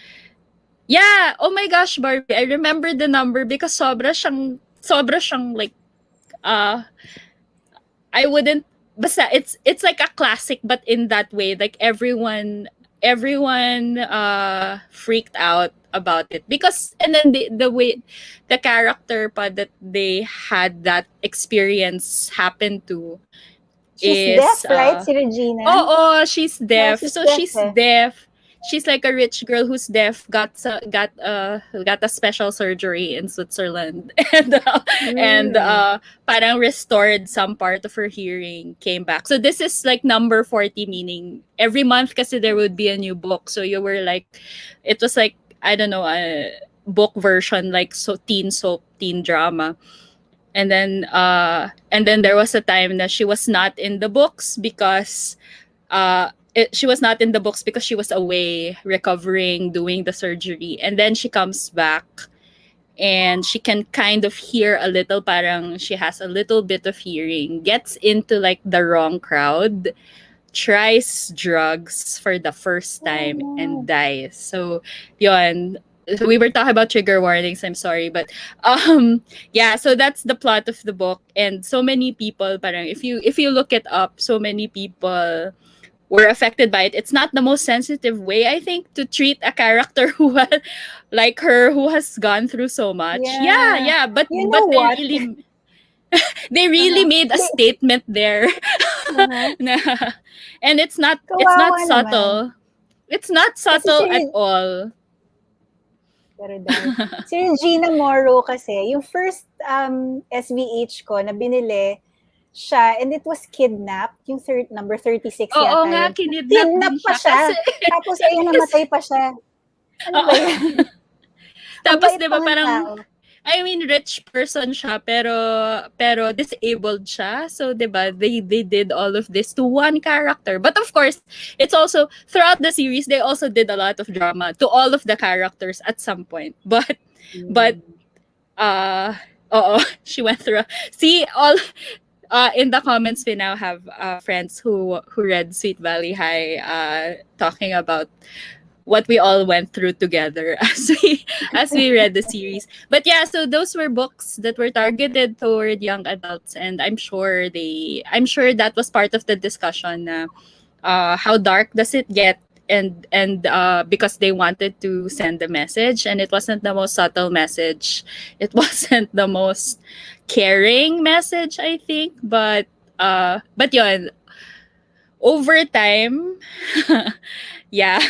Speaker 1: yeah, oh my gosh, Barbie, I remember the number because sobra siyang like uh I wouldn't basta it's like a classic, but in that way, like everyone freaked out about it, because and then the way the character pa that they had that experience happened to
Speaker 2: She's
Speaker 1: is
Speaker 2: deaf, right? Si Regina?
Speaker 1: oh, she's
Speaker 2: Yeah,
Speaker 1: deaf.
Speaker 2: she's
Speaker 1: So
Speaker 2: deaf
Speaker 1: she's
Speaker 2: eh.
Speaker 1: deaf. She's like a rich girl who's deaf, got a special surgery in Switzerland, and
Speaker 2: Mm.
Speaker 1: parang restored some part of her hearing, came back. So this is like number 40, meaning every month kasi there would be a new book. So you were like, it was like, I don't know, a book version, like so teen soap, teen drama. And then there was a time that she was not in the books because she was not in the books because she was away recovering, doing the surgery, and then she comes back and she can kind of hear a little, parang she has a little bit of hearing, gets into like the wrong crowd, tries drugs for the first
Speaker 2: Oh
Speaker 1: time, and
Speaker 2: no.
Speaker 1: dies. So yun. So we were talking about trigger warnings, I'm sorry, but yeah, so that's the plot of the book. And so many people, parang if you look it up, so many people were affected by it. It's not the most sensitive way, I think, to treat a character like her, who has gone through so much. Yeah,
Speaker 2: Yeah.
Speaker 1: yeah, but
Speaker 2: You know
Speaker 1: they
Speaker 2: what?
Speaker 1: really
Speaker 2: Uh-huh.
Speaker 1: made a
Speaker 2: They,
Speaker 1: statement there.
Speaker 2: uh-huh.
Speaker 1: Na- and it's not
Speaker 2: Kawawa naman.
Speaker 1: subtle. It's not
Speaker 2: Kasi
Speaker 1: subtle at all.
Speaker 2: Paradise. Si Regina Morrow kasi, yung first SVH ko na binili siya, and it was kidnapped, yung number 36
Speaker 1: Oo
Speaker 2: yata
Speaker 1: nga,
Speaker 2: yun.
Speaker 1: kinidnap din
Speaker 2: Kidnap pa
Speaker 1: siya kasi
Speaker 2: siya. Tapos ayun, namatay pa siya. Ano
Speaker 1: oo.
Speaker 2: ba yan? Ang
Speaker 1: Tapos
Speaker 2: bait
Speaker 1: 'di
Speaker 2: pa
Speaker 1: ba
Speaker 2: ng
Speaker 1: parang,
Speaker 2: tao.
Speaker 1: I mean, rich person siya, pero disabled siya. So 'di ba, they did all of this to one character. But of course, it's also throughout the series they also did a lot of drama to all of the characters at some point. But
Speaker 2: Hmm.
Speaker 1: uh oo, she went through. See, all in the comments we now have friends who read Sweet Valley High, talking about what we all went through together as we read the series. But yeah, so those were books that were targeted toward young adults, and I'm sure that was part of the discussion. How dark does it get? And because they wanted to send a message, and it wasn't the most subtle message, it wasn't the most caring message, I think. But yun, over time, yeah,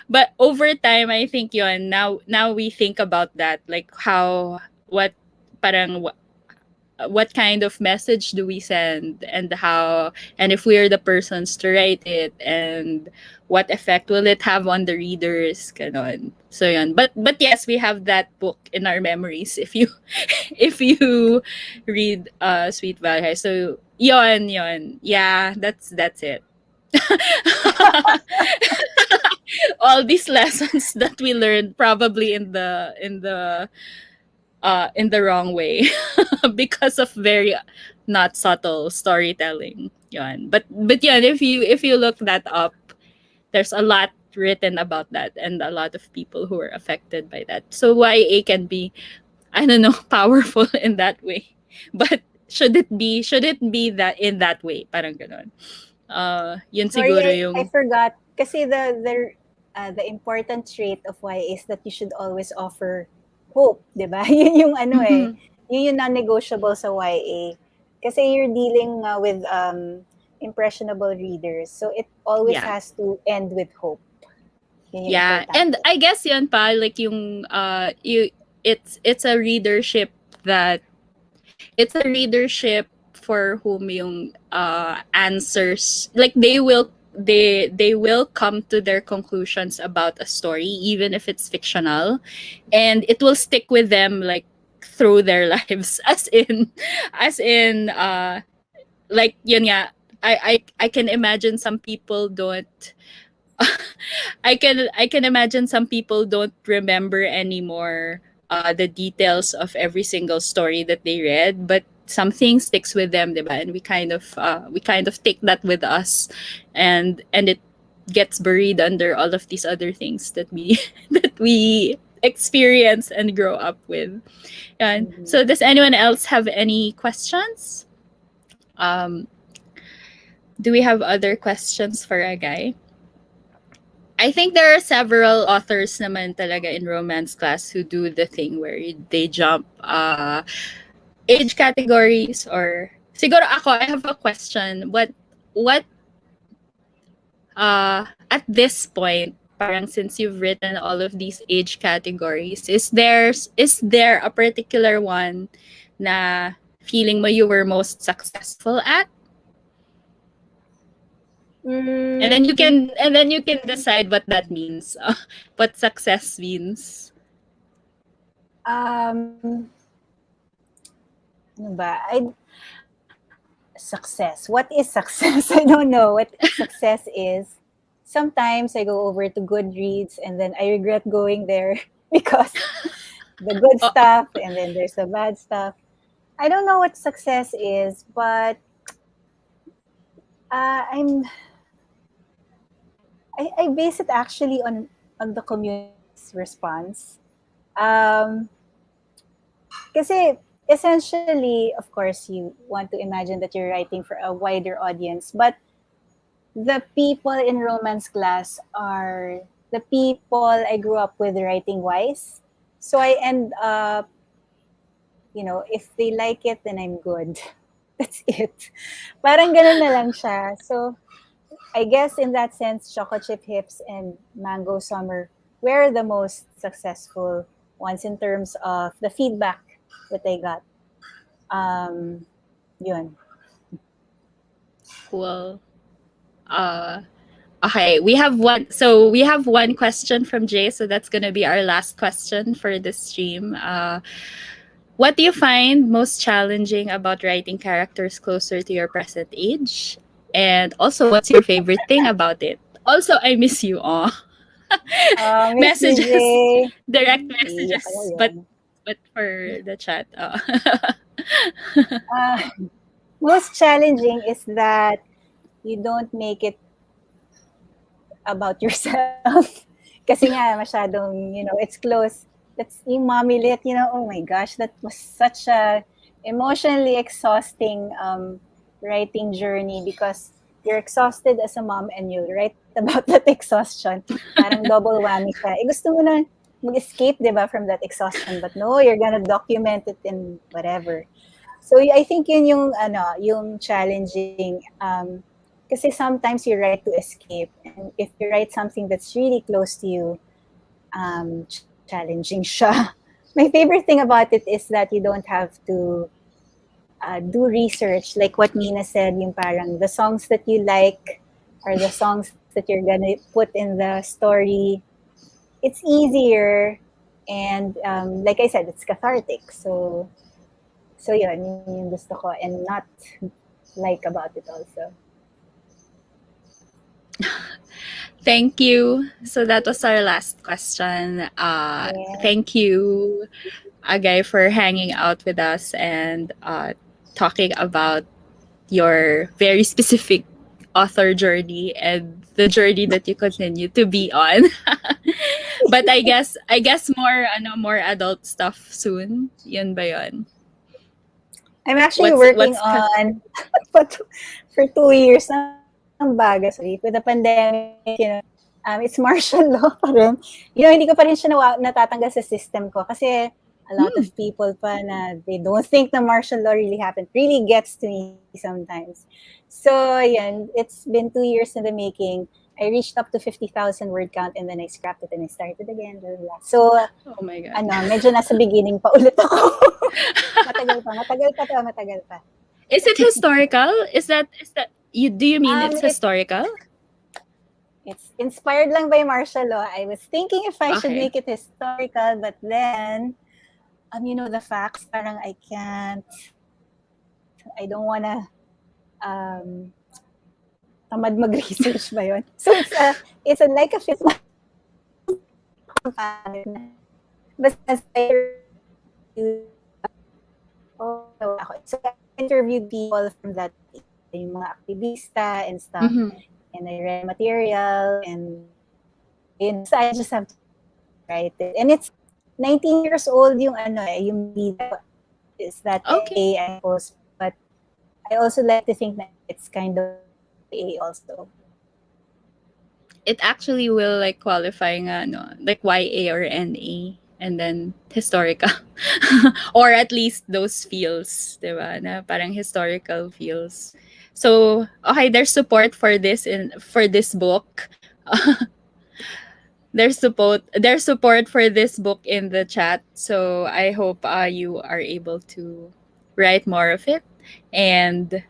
Speaker 1: but over time, I think yun, now we think about that, like how parang what kind of message do we send, and if we're the persons to write it, and what effect will it have on the readers, ganon. So yun, but yes, we have that book in our memories, if you if you read Sweet Valley. So yun, yeah, that's it. All these lessons that we learned, probably in the wrong way, because of very not subtle storytelling. Yun. But yeah, if you look that up, there's a lot written about that, and a lot of people who are affected by that. So YA can be, I don't know, powerful in that way. But should it be that in that way? Parang ganon. Yun
Speaker 2: Sorry,
Speaker 1: siguro
Speaker 2: I
Speaker 1: yung
Speaker 2: forgot. Kasi the important trait of YA is that you should always offer hope, 'di ba? Yun yung ano eh.
Speaker 1: mhm.
Speaker 2: Yun yung non-negotiable sa YA. Kasi you're dealing with impressionable readers. So it always
Speaker 1: Yeah.
Speaker 2: has to end with hope. Yun yung
Speaker 1: Yeah, and
Speaker 2: importante.
Speaker 1: I guess yun pa, like yung it's a readership that it's a readership for whom yung answers, like they will come to their conclusions about a story even if it's fictional, and it will stick with them like through their lives, as in like yun nga, I can imagine some people don't I can imagine some people don't remember anymore the details of every single story that they read, but something sticks with them, diba? And we kind of take that with us, and it gets buried under all of these other things that we that we experience and grow up with. And
Speaker 2: Mhm.
Speaker 1: so, does anyone else have any questions? Um, do we have other questions for a guy? I think there are several authors naman talaga in romance class who do the thing where they jump age categories, or siguro ako, I have a question. What at this point, parang since you've written all of these age categories, is there a particular one na feeling mo you were most successful at? And then you
Speaker 2: Mm,
Speaker 1: can decide what that means. What success means.
Speaker 2: um, ano ba? Success. What is success? I don't know what success is. Sometimes I go over to Goodreads and then I regret going there because the good
Speaker 1: Oh,
Speaker 2: stuff and then there's the bad stuff. I don't know what success is, but I'm I base it actually on the community's response. Um, Kasi essentially, of course, you want to imagine that you're writing for a wider audience, but the people in romance class are the people I grew up with writing wise. So I end up, if they like it, then I'm good. That's it. Parang ganun na lang siya. So I guess in that sense, Choco Chip Hips and Mango Summer were the most successful ones in terms of the feedback that I got. Um, Yun.
Speaker 1: cool. Uh, okay, we have one question from Jay, so that's gonna be our last question for this stream. What do you find most challenging about writing characters closer to your present age? And also, what's your favorite thing about it? Also, I miss you all.
Speaker 2: Miss you,
Speaker 1: Messages,
Speaker 2: Jay.
Speaker 1: direct
Speaker 2: Iiyak ako
Speaker 1: messages, but
Speaker 2: yun.
Speaker 1: for the chat.
Speaker 2: Uh, Most challenging is that you don't make it about yourself. Kasi nga, masyadong, it's close. That's yung mommy lit, oh my gosh, that was such a emotionally exhausting writing journey because you're exhausted as a mom and you write about that exhaustion. Parang double whammy siya. Gusto mo na mag-escape, di ba, from that exhaustion. But no, you're gonna document it in whatever. So I think yun yung challenging. Kasi sometimes you write to escape, and if you write something that's really close to you, challenging siya. My favorite thing about it is that you don't have to do research, like what Mina said, yung parang the songs that you like or the songs that you're gonna put in the story. It's easier, and like I said, it's cathartic. So yun yung gusto ko, and not like about it also.
Speaker 1: Thank you. So that was our last question.
Speaker 2: Yeah.
Speaker 1: Thank you, Agay, for hanging out with us and talking about your very specific author journey and the journey that you continue to be on. But I guess more adult stuff soon. Yun ba yun?
Speaker 2: I'm actually
Speaker 1: What's
Speaker 2: working
Speaker 1: what's
Speaker 2: on for 2 years ng baga, sorry, with the pandemic, it's martial law pa rin. Hindi ko pa rin siya natatanggal sa system ko kasi a lot of people pa na they don't think the martial law really happened. Really gets to me sometimes. So, yan, it's been 2 years in the making. I reached up to 50,000 word count and then I scrapped it and I started again. Blah, blah, blah. So,
Speaker 1: oh my god.
Speaker 2: medyo nasa beginning pa ulit ako. Matagal pa 'to, matagal pa.
Speaker 1: Is it historical? Is that you? Do you mean it's
Speaker 2: It's
Speaker 1: historical?
Speaker 2: inspired lang by martial law. I was thinking if I should
Speaker 1: Okay.
Speaker 2: make it historical, but then, the facts, parang I don't wanna, um, tamad mag-research ba yun? So it's a like a fictional basta so I interviewed people from that, yung mga aktivista and stuff,
Speaker 1: Mm-hmm.
Speaker 2: and I read material, and so I just have to write it. And it's 19 years old yung yung bida is that
Speaker 1: Okay.
Speaker 2: I suppose, but I also like to think that it's kind of A also.
Speaker 1: It actually will like qualify nga, no, like YA or NA, and then historical. Or at least those feels, diba? Na parang historical feels. So, okay, there's support for this book. There's support for this book in the chat. So, I hope you are able to write more of it. And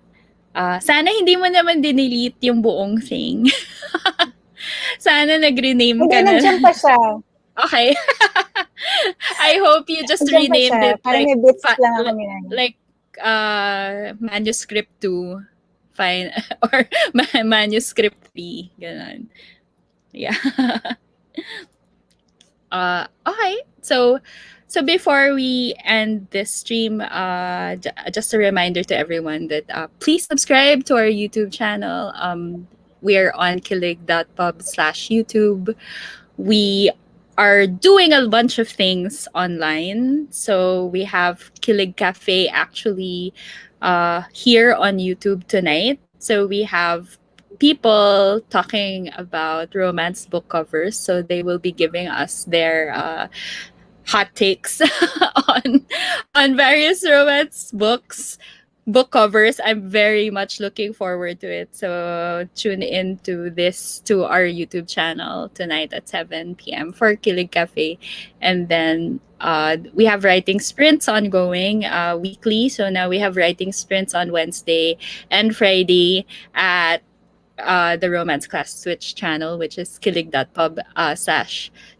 Speaker 1: sana hindi mo naman dinelete yung buong thing. Sana nag-rename
Speaker 2: Hindi,
Speaker 1: ka na.
Speaker 2: nandiyan pa siya.
Speaker 1: Okay. I hope you just
Speaker 2: Nandiyan pa
Speaker 1: renamed
Speaker 2: siya.
Speaker 1: it
Speaker 2: Parang may bits
Speaker 1: fa-
Speaker 2: lang ako
Speaker 1: li-
Speaker 2: minano.
Speaker 1: like manuscript 2 fine or manuscript 3 ganun. Yeah. Okay. So before we end this stream, just a reminder to everyone that please subscribe to our YouTube channel. We're on kilig.pub/YouTube. We are doing a bunch of things online. So we have Kilig Cafe actually here on YouTube tonight. So we have people talking about romance book covers. So they will be giving us their hot takes on various romance book covers. I'm very much looking forward to it. So tune in to our YouTube channel tonight at 7 p.m. for Kilig Cafe. And then we have writing sprints ongoing weekly. So now we have writing sprints on Wednesday and Friday at the Romance Class Twitch channel, which is kilig.pub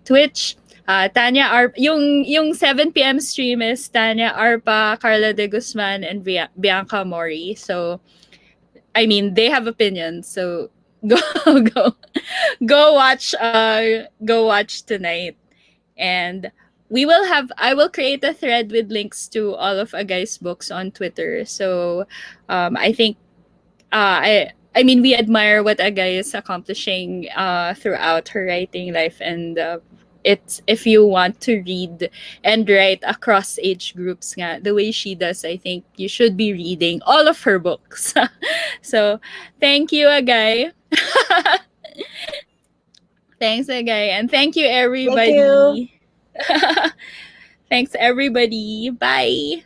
Speaker 1: /Twitch. Tanya Arp, yung 7 p.m. stream is Tanya Arpa, Carla de Guzman, and Bianca Mori. So, I mean, they have opinions. So, go go go watch tonight. And I will create a thread with links to all of Agay's books on Twitter. So, I think I mean, we admire what Agay is accomplishing throughout her writing life, and it's if you want to read and write across age groups, nga, the way she does, I think you should be reading all of her books. So, thank you, Agay. Thanks, Agay, and thank you,
Speaker 2: Thank you.
Speaker 1: everybody. Thanks, everybody. Bye.